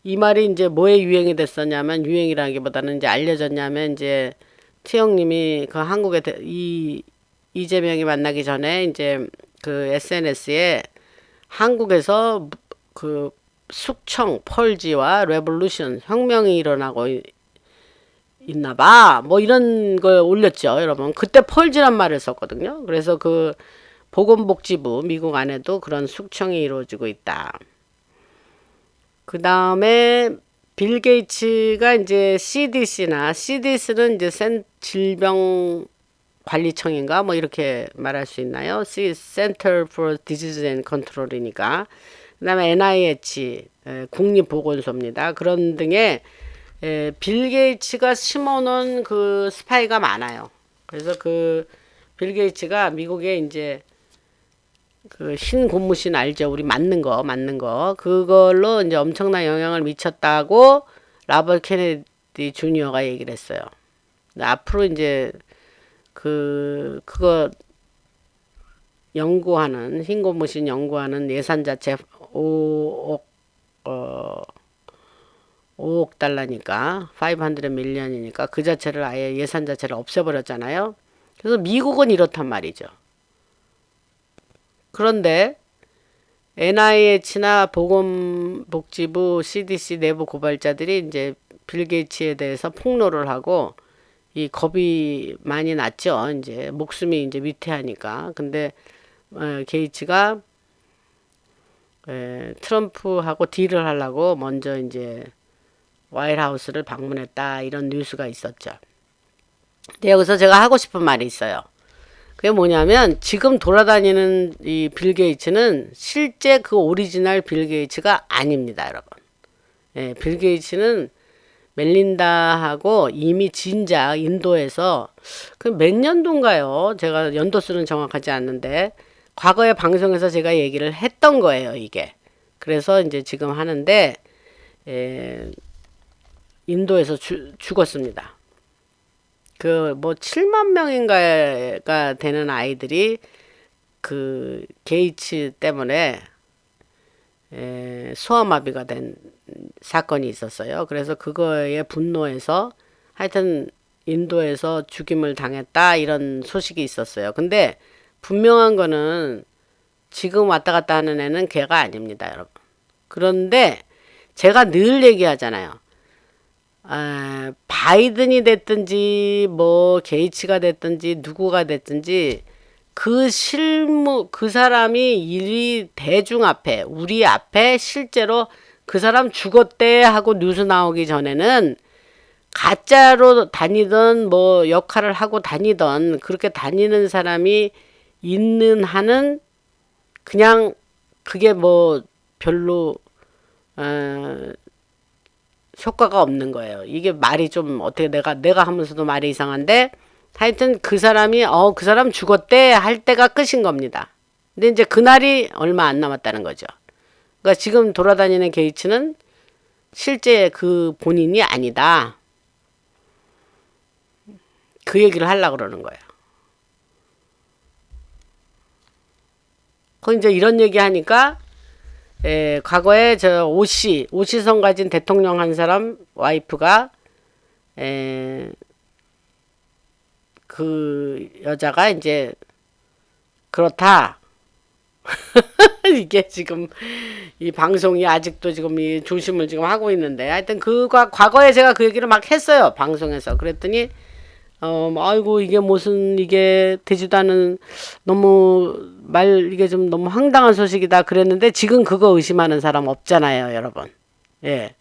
이 말이 이제 뭐에 유행이 됐었냐면 유행이라기보다는 이제 알려졌냐면 이제 태영님이 그 한국에 이재명이 만나기 전에 이제 그 SNS에 한국에서 그 숙청 펄지와 레볼루션 혁명이 일어나고 있나봐 뭐 이런 걸 올렸죠. 여러분 그때 펄지란 말을 썼거든요. 그래서 그 보건복지부 미국 안에도 그런 숙청이 이루어지고 있다. 그 다음에 빌 게이츠가 이제 CDC는 이제 질병관리청인가 뭐 이렇게 말할 수 있나요? Center for Disease and Control이니까. 그 다음에 NIH 국립보건소입니다. 그런 등의 빌 게이츠가 심어놓은 그 스파이가 많아요. 그래서 그 빌 게이츠가 미국에 이제 그 신고무신 알죠? 우리 맞는 거. 그걸로 이제 엄청난 영향을 미쳤다고 라벌 케네디 주니어가 얘기를 했어요. 앞으로 이제 그거 연구하는, 흰고무신 연구하는 예산 자체 5억 달러니까, 500 밀리언이니까 그 자체를 아예 예산 자체를 없애버렸잖아요. 그래서 미국은 이렇단 말이죠. 그런데 NIH나 보건복지부 CDC 내부 고발자들이 이제 빌 게이츠에 대해서 폭로를 하고 이 겁이 많이 났죠. 이제 목숨이 이제 위태하니까. 근데 게이츠가 트럼프하고 딜을 하려고 먼저 이제 화이트하우스를 방문했다 이런 뉴스가 있었죠. 근데 여기서 제가 하고 싶은 말이 있어요. 그게 뭐냐면 지금 돌아다니는 이 빌 게이츠는 실제 그 오리지널 빌 게이츠가 아닙니다, 여러분. 빌 게이츠는 멜린다하고 이미 진작 인도에서 그 몇 년도인가요? 제가 연도수는 정확하지 않는데 과거에 방송에서 제가 얘기를 했던 거예요, 이게. 그래서 이제 지금 하는데 인도에서 죽었습니다. 그 뭐 7만 명인가가 되는 아이들이 그 게이츠 때문에 소아마비가 된 사건이 있었어요. 그래서 그거에 분노해서 하여튼 인도에서 죽임을 당했다 이런 소식이 있었어요. 근데 분명한 거는 지금 왔다 갔다 하는 애는 걔가 아닙니다, 여러분. 그런데 제가 늘 얘기하잖아요. 바이든이 됐든지 뭐 게이츠가 됐든지 누구가 됐든지 그 실무, 그 사람이 일이 대중 앞에, 우리 앞에 실제로 그 사람 죽었대 하고 뉴스 나오기 전에는 가짜로 다니던 뭐 역할을 하고 다니던 그렇게 다니는 사람이 있는 한은 그냥 그게 뭐 별로 효과가 없는 거예요. 이게 말이 좀 어떻게 내가 하면서도 말이 이상한데 하여튼 그 사람이 그 사람 죽었대 할 때가 끝인 겁니다. 근데 이제 그날이 얼마 안 남았다는 거죠. 그러니까 지금 돌아다니는 게이츠는 실제 그 본인이 아니다. 그 얘기를 하려고 그러는 거예요. 그 이제 이런 얘기 하니까 과거에 저 오시성 가진 대통령 한 사람 와이프가 그 여자가 이제 그렇다. 이게 지금 이 방송이 아직도 지금 이 조심을 지금 하고 있는데 하여튼 과거에 제가 그 얘기를 막 했어요. 방송에서. 그랬더니 아이고 이게 무슨 이게 되지도 않은 너무 이게 좀 너무 황당한 소식이다 그랬는데 지금 그거 의심하는 사람 없잖아요, 여러분. 예.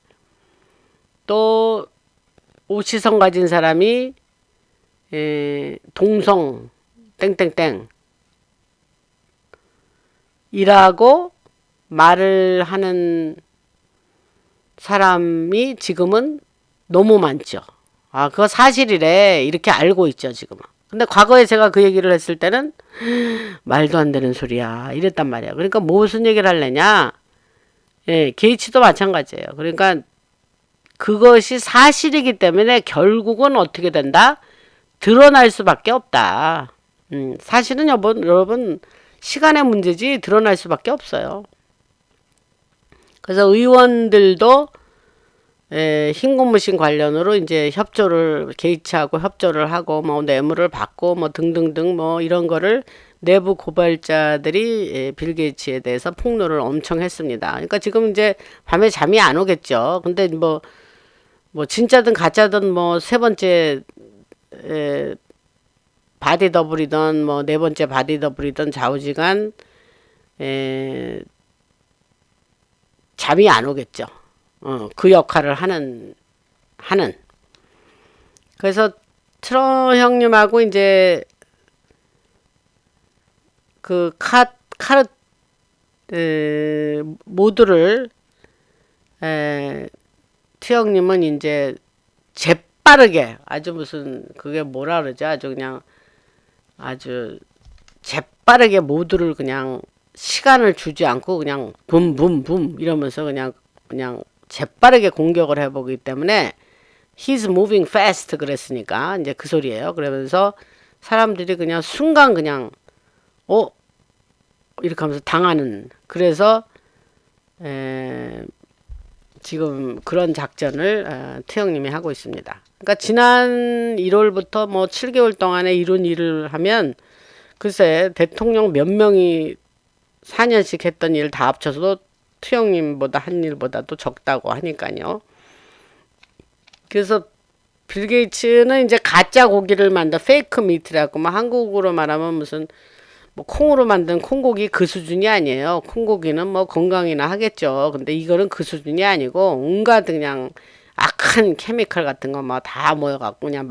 또 오시성 가진 사람이 동성 땡땡땡 이라고 말을 하는 사람이 지금은 너무 많죠. 그거 사실이래. 이렇게 알고 있죠, 지금은. 근데 과거에 제가 그 얘기를 했을 때는 말도 안 되는 소리야. 이랬단 말이야. 그러니까 무슨 얘기를 할래냐? 예, 게이츠도 마찬가지예요. 그러니까 그것이 사실이기 때문에 결국은 어떻게 된다? 드러날 수밖에 없다. 사실은 여러분 시간의 문제지 드러날 수밖에 없어요. 그래서 의원들도 흰 고무신 관련으로 이제 게이츠하고 협조를 하고 뭐 뇌물을 받고 뭐 등등등 뭐 이런 거를 내부 고발자들이 빌 게이츠에 대해서 폭로를 엄청 했습니다. 그러니까 지금 이제 밤에 잠이 안 오겠죠. 근데 뭐 진짜든 가짜든 뭐 세 번째 바디 더블이든 뭐 네 번째 바디 더블이든 좌우지간 잠이 안 오겠죠. 그 역할을 하는. 그래서 트러 형님하고 이제 그 카르 모두를 트 형님은 이제 재빠르게 아주 무슨 그게 뭐라 그러죠? 아주 그냥 아주 재빠르게 모두를 그냥 시간을 주지 않고 그냥 붐붐붐 이러면서 그냥 재빠르게 공격을 해보기 때문에 he's moving fast 그랬으니까 이제 그 소리예요. 그러면서 사람들이 그냥 순간 그냥 이렇게 하면서 당하는. 그래서 지금 그런 작전을 태영님이 하고 있습니다. 그러니까 지난 1월부터 뭐 7개월 동안에 이런 일을 하면 글쎄 대통령 몇 명이 4년씩 했던 일 다 합쳐서도 투영님보다 한 일보다도 적다고 하니까요. 그래서 빌 게이츠는 이제 가짜 고기를 만든 페이크 미트라고 뭐 한국으로 말하면 무슨 뭐 콩으로 만든 콩고기 그 수준이 아니에요. 콩고기는 뭐 건강이나 하겠죠. 근데 이거는 그 수준이 아니고 온갖 그냥 악한 케미칼 같은 거 막 다 모여갖고 그냥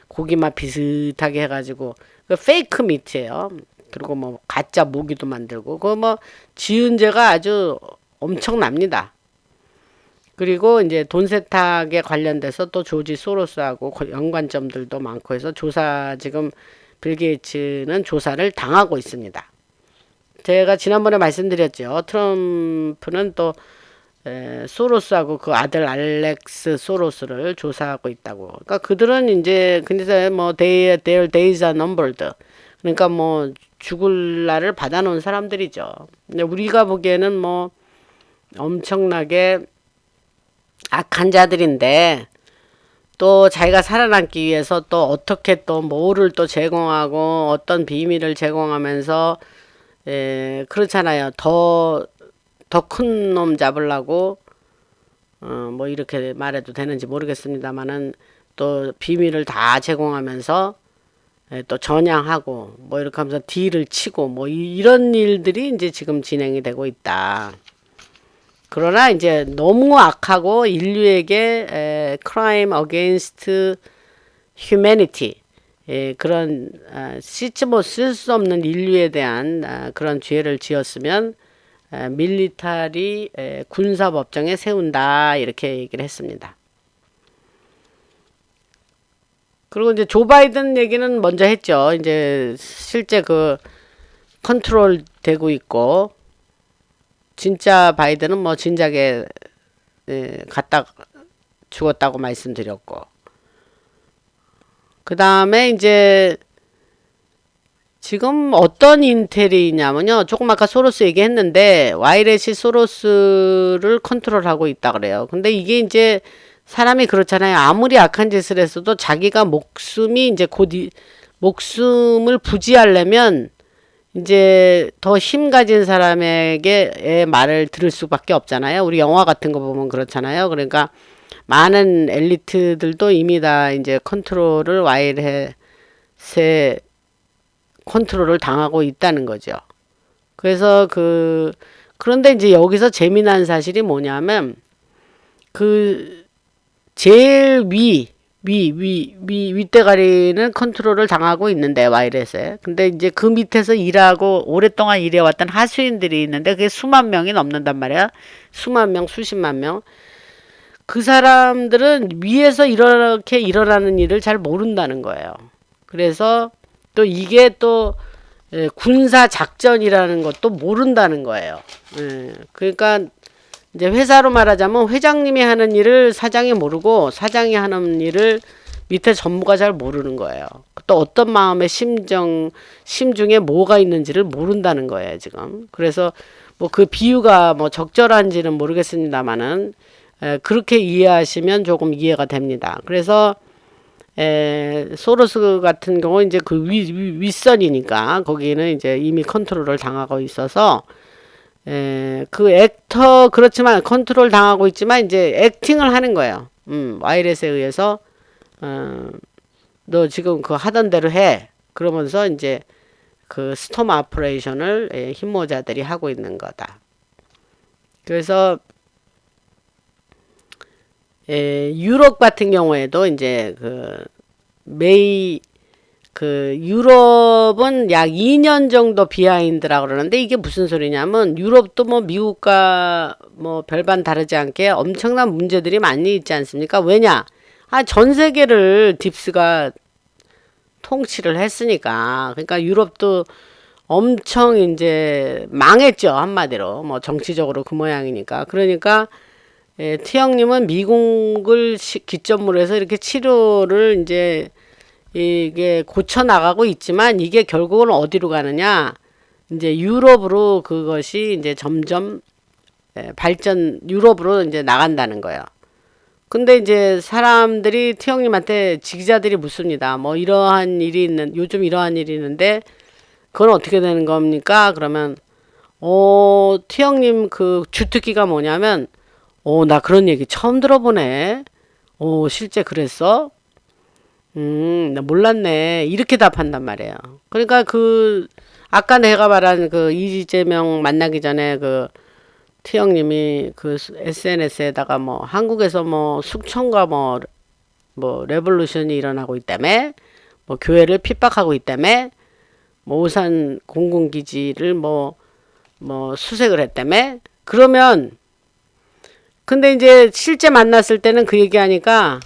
고기 맛 비슷하게 해가지고 그 페이크 미트예요. 그리고 뭐 가짜 모기도 만들고 그거 뭐 지은죄가 아주 엄청납니다. 그리고 이제 돈 세탁에 관련돼서 또 조지 소로스하고 연관점들도 많고 해서 지금 빌 게이츠는 조사를 당하고 있습니다. 제가 지난번에 말씀드렸죠. 트럼프는 또 소로스하고 그 아들 알렉스 소로스를 조사하고 있다고. 그러니까 그들은 이제 근데 뭐 their days are numbered. 그러니까 뭐 죽을 날을 받아놓은 사람들이죠. 근데 우리가 보기에는 뭐 엄청나게 악한 자들인데 또 자기가 살아남기 위해서 또 어떻게 또 뭐를 또 제공하고 어떤 비밀을 제공하면서 그렇잖아요. 더 큰 놈 잡으려고 뭐 이렇게 말해도 되는지 모르겠습니다만은 또 비밀을 다 제공하면서 또 전향하고 뭐 이렇게 하면서 딜을 치고 뭐 이런 일들이 이제 지금 진행이 되고 있다. 그러나 이제 너무 악하고 인류에게 crime against humanity 그런 씻지 못 쓸 수 없는 인류에 대한 그런 죄를 지었으면 밀리터리 군사법정에 세운다 이렇게 얘기를 했습니다. 그리고 이제 조 바이든 얘기는 먼저 했죠. 이제 실제 그 컨트롤 되고 있고 진짜 바이든은 뭐 진작에 갖다 죽었다고 말씀드렸고 그 다음에 이제 지금 어떤 인텔이 있냐면요. 조금 아까 소로스 얘기했는데 와이렛이 소로스를 컨트롤하고 있다 그래요. 근데 이게 이제 사람이 그렇잖아요. 아무리 악한 짓을 했어도 자기가 목숨이 이제 목숨을 부지하려면 이제 더 힘 가진 사람에게 말을 들을 수밖에 없잖아요. 우리 영화 같은 거 보면 그렇잖아요. 그러니까 많은 엘리트들도 이미 다 이제 컨트롤을 와이렛에 컨트롤을 당하고 있다는 거죠. 그래서 그런데 이제 여기서 재미난 사실이 뭐냐면 제일 윗대가리는 컨트롤을 당하고 있는데 와이렛에. 근데 이제 그 밑에서 일하고 오랫동안 일해왔던 하수인들이 있는데 그게 수만 명이 넘는단 말이야. 수만 명, 수십만 명. 그 사람들은 위에서 이렇게 일어나는 일을 잘 모른다는 거예요. 그래서 또 이게 또 군사 작전이라는 것도 모른다는 거예요. 그러니까 이제 회사로 말하자면 회장님이 하는 일을 사장이 모르고 사장이 하는 일을 밑에 전무가 잘 모르는 거예요. 또 어떤 마음의 심중에 뭐가 있는지를 모른다는 거예요, 지금. 그래서 뭐 그 비유가 뭐 적절한지는 모르겠습니다만은 그렇게 이해하시면 조금 이해가 됩니다. 그래서 소로스 같은 경우 이제 그 윗선이니까 거기는 이제 이미 컨트롤을 당하고 있어서 그 액터 그렇지만 컨트롤 당하고 있지만 이제 액팅을 하는 거예요. 와이렛에 의해서 너 지금 그 하던 대로 해. 그러면서 이제 그 스톰 오퍼레이션을 힘모자들이 하고 있는 거다. 그래서 유럽 같은 경우에도 이제 유럽은 약 2년 정도 비하인드라고 그러는데 이게 무슨 소리냐면 유럽도 뭐 미국과 뭐 별반 다르지 않게 엄청난 문제들이 많이 있지 않습니까? 왜냐? 전 세계를 딥스가 통치를 했으니까. 그러니까 유럽도 엄청 이제 망했죠. 한마디로. 뭐 정치적으로 그 모양이니까. 그러니까 T형님은 미국을 기점으로 해서 이렇게 치료를 이제 이게 고쳐 나가고 있지만 이게 결국은 어디로 가느냐? 이제 유럽으로 그것이 이제 점점 유럽으로 이제 나간다는 거예요. 근데 이제 사람들이 T형님한테 기자들이 묻습니다. 뭐 요즘 이러한 일이 있는데 그건 어떻게 되는 겁니까? 그러면 T형님 그 주특기가 뭐냐면 나 그런 얘기 처음 들어보네. 실제 그랬어? 나 몰랐네. 이렇게 답한단 말이에요. 그러니까 아까 내가 말한 이재명 만나기 전에 T형님이 SNS에다가 뭐, 한국에서 뭐, 숙청과 뭐, 레볼루션이 일어나고 있다며, 뭐, 교회를 핍박하고 있다며, 뭐, 오산 공군기지를 수색을 했다며, 그러면, 근데 이제 실제 만났을 때는 그 얘기하니까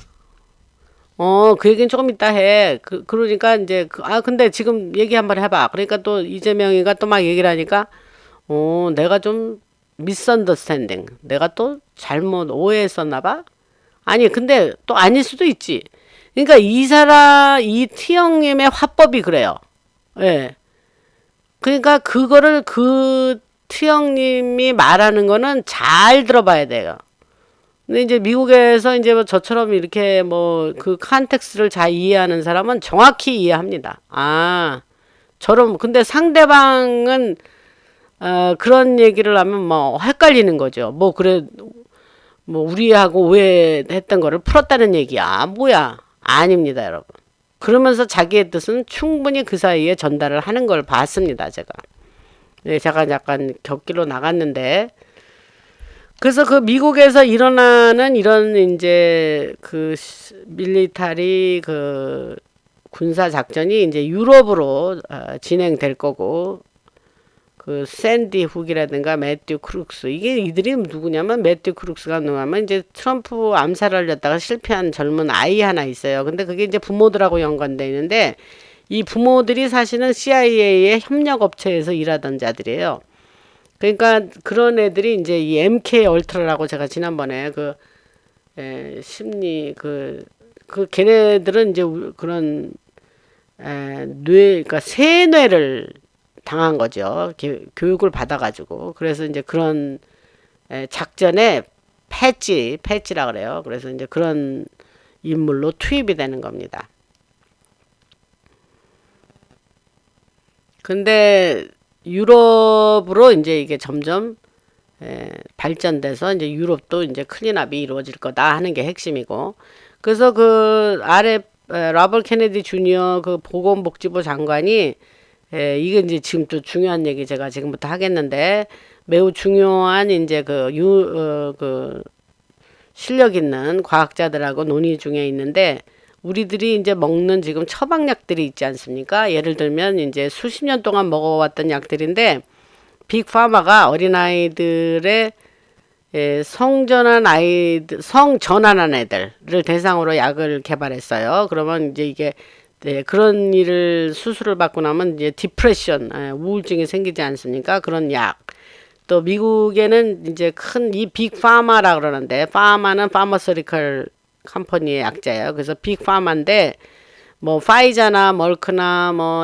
그 얘기는 조금 이따 해. 그러니까 이제 근데 지금 얘기 한번 해봐. 그러니까 또 이재명이가 또 막 얘기를 하니까 내가 좀 미스언더스탠딩. 내가 또 잘못 오해했었나 봐. 아니 근데 또 아닐 수도 있지. 그러니까 이 T형님의 화법이 그래요. 예. 그러니까 그거를 T형님이 말하는 거는 잘 들어봐야 돼요. 근데 이제 미국에서 이제 저처럼 이렇게 컨텍스트를 잘 이해하는 사람은 정확히 이해합니다. 근데 상대방은 그런 얘기를 하면 헷갈리는 거죠. 우리하고 오해했던 거를 풀었다는 얘기야. 뭐야? 아닙니다, 여러분. 그러면서 자기의 뜻은 충분히 그 사이에 전달을 하는 걸 봤습니다, 제가. 네, 제가 약간 격기로 나갔는데, 그래서 그 미국에서 일어나는 이런 이제 그 밀리터리 그 군사 작전이 이제 유럽으로 진행될 거고, 그 샌디 훅이라든가 매튜 크룩스, 이게 이들이 누구냐면, 매튜 크룩스가 누구냐면 이제 트럼프 암살하려다가 실패한 젊은 아이 하나 있어요. 근데 그게 이제 부모들하고 연관돼 있는데, 이 부모들이 사실은 CIA의 협력 업체에서 일하던 자들이에요. 그러니까 그런 애들이 이제 이 MK 얼트라라고, 제가 지난번에 그 심리 그 걔네들은 이제 그런 그러니까 세뇌를 당한 거죠. 교육을 받아가지고. 그래서 이제 그런 작전에 패치라 그래요. 그래서 이제 그런 인물로 투입이 되는 겁니다. 근데 유럽으로 이제 이게 점점 발전돼서 이제 유럽도 이제 클린업이 이루어질 거다 하는 게 핵심이고, 그래서 그 아래 라벌 케네디 주니어 그 보건복지부 장관이 이게 이제 지금 또 중요한 얘기 제가 지금부터 하겠는데, 매우 중요한 이제 그 실력 있는 과학자들하고 논의 중에 있는데, 우리들이 이제 먹는 지금 처방약들이 있지 않습니까? 예를 들면 이제 수십 년 동안 먹어왔던 약들인데, 빅파마가 어린아이들의 성전환한 애들을 대상으로 약을 개발했어요. 그러면 이제 이게 그런 일을 수술을 받고 나면 이제 디프레션, 우울증이 생기지 않습니까? 그런 약. 또 미국에는 이제 큰 이 빅파마라 그러는데, 파마는 파머서리컬 컴퍼니의 약자예요. 그래서 빅파마인데 뭐 파이자나 멀크나 뭐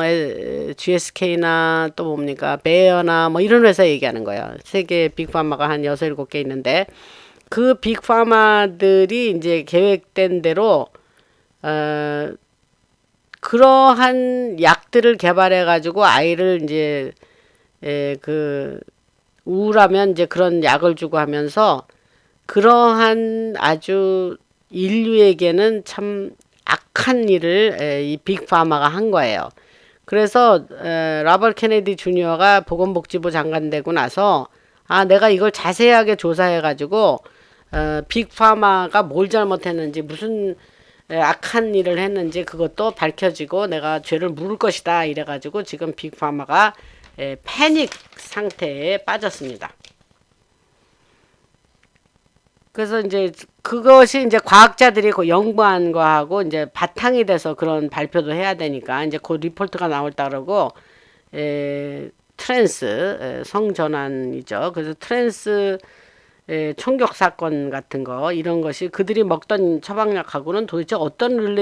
GSK나 또 뭡니까 베어나 뭐 이런 회사 얘기하는 거예요. 세계 빅파마가 한 6, 7개 있는데, 그 빅파마들이 이제 계획된 대로 그러한 약들을 개발해 가지고 아이를 이제 그 우울하면 이제 그런 약을 주고 하면서, 그러한 아주 인류에게는 참 악한 일을 이 빅파마가 한 거예요. 그래서 라벌 케네디 주니어가 보건복지부 장관 되고 나서, 내가 이걸 자세하게 조사해 가지고 빅파마가 뭘 잘못했는지, 무슨 악한 일을 했는지 그것도 밝혀지고 내가 죄를 물을 것이다 이래 가지고 지금 빅파마가 패닉 상태에 빠졌습니다. 그래서 이제 그것이 이제 과학자들이 그 연구한 거하고 이제 바탕이 돼서 그런 발표도 해야 되니까, 이제 그 리포트가 나올다 그러고, 트랜스 성전환이죠. 그래서 트랜스 총격 사건 같은 거, 이런 것이 그들이 먹던 처방약하고는 도대체 어떤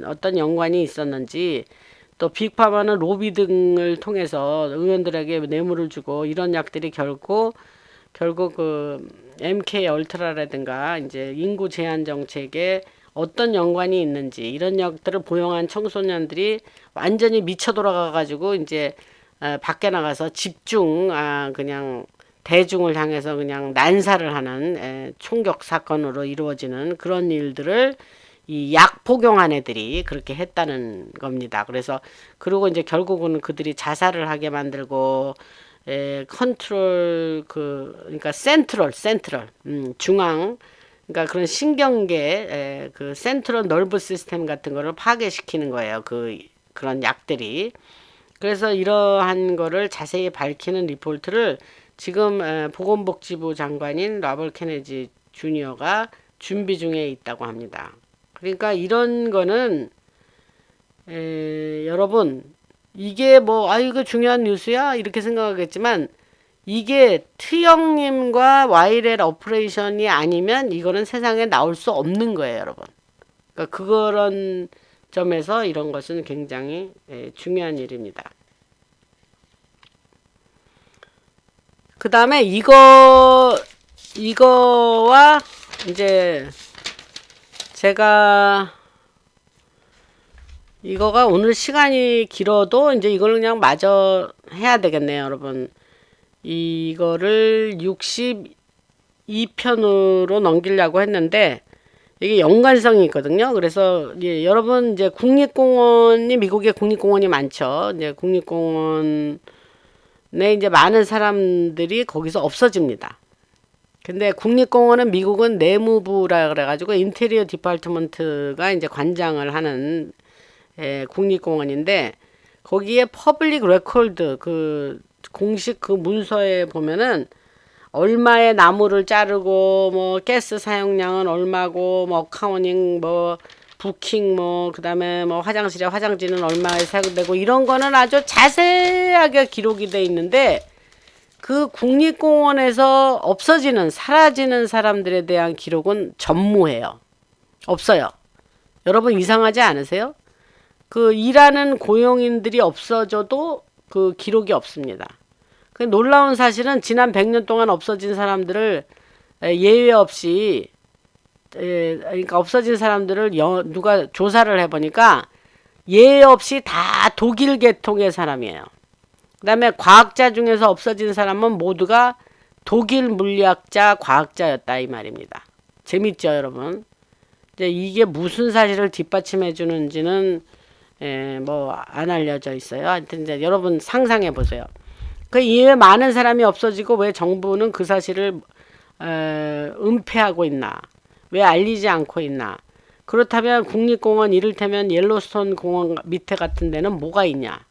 어떤 연관이 있었는지, 또 빅파마는 로비 등을 통해서 의원들에게 뇌물을 주고, 이런 약들이 결국 그 MK 얼트라라든가 이제 인구 제한 정책에 어떤 연관이 있는지, 이런 역들을 보용한 청소년들이 완전히 미쳐 돌아가 가지고 이제 밖에 나가서 집중 그냥 대중을 향해서 그냥 난사를 하는 총격 사건으로 이루어지는 그런 일들을 이 약 복용한 애들이 그렇게 했다는 겁니다. 그래서 그리고 이제 결국은 그들이 자살을 하게 만들고, 컨트롤 그러니까 센트럴 중앙, 그러니까 그런 신경계 그 센트럴 nerve 시스템 같은 거를 파괴시키는 거예요. 그런 약들이. 그래서 이러한 거를 자세히 밝히는 리포트를 지금 보건복지부 장관인 라벌 케네디 주니어가 준비 중에 있다고 합니다. 그러니까 이런 거는 여러분, 이게 뭐 이거 중요한 뉴스야 이렇게 생각하겠지만, 이게 트형님과 와이렐 오퍼레이션이 아니면 이거는 세상에 나올 수 없는 거예요, 여러분. 그러니까 그런 점에서 이런 것은 굉장히 중요한 일입니다. 그 다음에 이거와 이제 제가 이거가 오늘 시간이 길어도 이제 이걸 그냥 마저 해야 되겠네요, 여러분. 이거를 62편으로 넘기려고 했는데, 이게 연관성이 있거든요. 그래서 예, 여러분 이제 국립공원이 미국에 국립공원이 많죠. 이제 국립공원에 이제 많은 사람들이 거기서 없어집니다. 근데 국립공원은 미국은 내무부라 그래가지고 인테리어 디파트먼트가 이제 관장을 하는 국립공원인데 거기에 퍼블릭 레코드 그 공식 그 문서에 보면은 얼마의 나무를 자르고 뭐 가스 사용량은 얼마고 뭐 어카우닝 뭐 부킹 뭐 그다음에 뭐 화장실에 화장지는 얼마에 사용되고 이런 거는 아주 자세하게 기록이 돼 있는데 그 국립공원에서 없어지는 사라지는 사람들에 대한 기록은 전무해요. 없어요. 여러분 이상하지 않으세요? 그 일하는 고용인들이 없어져도 그 기록이 없습니다. 그 놀라운 사실은 지난 100년 동안 없어진 사람들을 예외 없이 그러니까 없어진 사람들을 누가 조사를 해보니까 예외 없이 다 독일 계통의 사람이에요. 그 다음에 과학자 중에서 없어진 사람은 모두가 독일 물리학자, 과학자였다 이 말입니다. 재밌죠, 여러분? 이제 이게 무슨 사실을 뒷받침해 주는지는 뭐 안 알려져 있어요. 하여튼 이제 여러분 상상해 보세요. 그 이외에 많은 사람이 없어지고 왜 정부는 그 사실을 은폐하고 있나? 왜 알리지 않고 있나? 그렇다면 국립공원 이를테면 옐로스톤 공원 밑에 같은 데는 뭐가 있냐?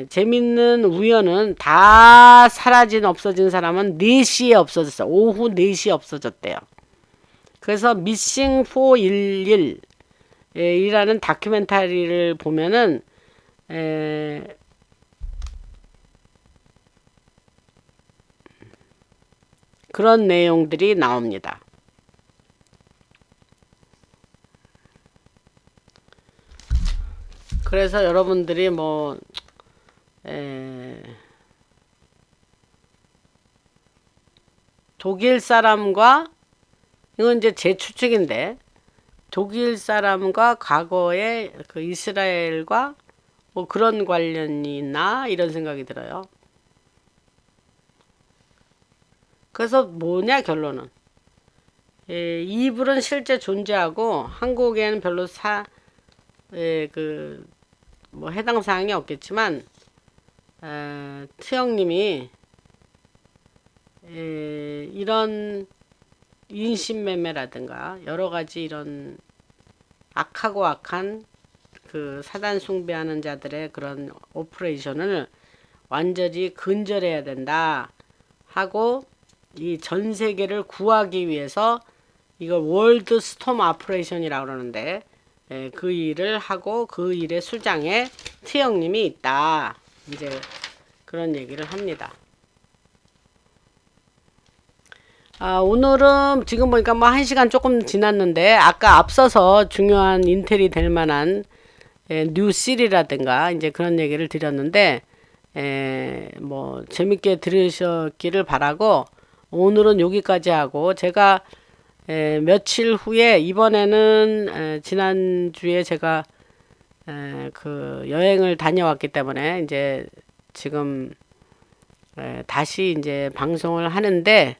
재밌는 우연은 다 사라진 없어진 사람은 4시에 없어졌어. 오후 4시에 없어졌대요. 그래서 미싱 411 이라는 다큐멘터리를 보면은 그런 내용들이 나옵니다. 그래서 여러분들이 뭐 독일 사람과 이건 이제 제 추측인데 독일 사람과 과거에 그 이스라엘과 뭐 그런 관련이 있나 이런 생각이 들어요. 그래서 뭐냐 결론은 이불은 실제 존재하고 한국에는 별로 뭐 해당 사항이 없겠지만 트영님이 이런 인신매매라든가 여러 가지 이런 악하고 악한 그 사단 숭배하는 자들의 그런 오퍼레이션을 완전히 근절해야 된다 하고 이 전 세계를 구하기 위해서 이걸 월드 스톰 오퍼레이션이라고 그러는데 그 일을 하고 그 일의 수장에 트영님이 있다. 이제 그런 얘기를 합니다. 오늘은 지금 보니까 뭐 1시간 조금 지났는데 아까 앞서서 중요한 인텔이 될 만한 뉴3라든가 이제 그런 얘기를 드렸는데 뭐 재밌게 들으셨기를 바라고 오늘은 여기까지 하고 제가 며칠 후에 이번에는 지난주에 제가 그 여행을 다녀왔기 때문에 이제 지금 다시 이제 방송을 하는데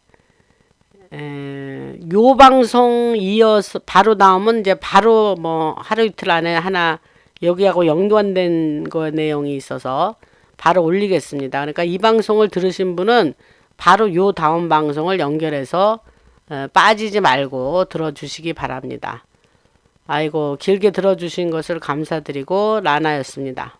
요 방송 이어서 바로 나오면 이제 바로 뭐 하루 이틀 안에 하나 여기하고 연관된 거 내용이 있어서 바로 올리겠습니다. 그러니까 이 방송을 들으신 분은 바로 요 다음 방송을 연결해서 빠지지 말고 들어주시기 바랍니다. 아이고 길게 들어주신 것을 감사드리고 라나였습니다.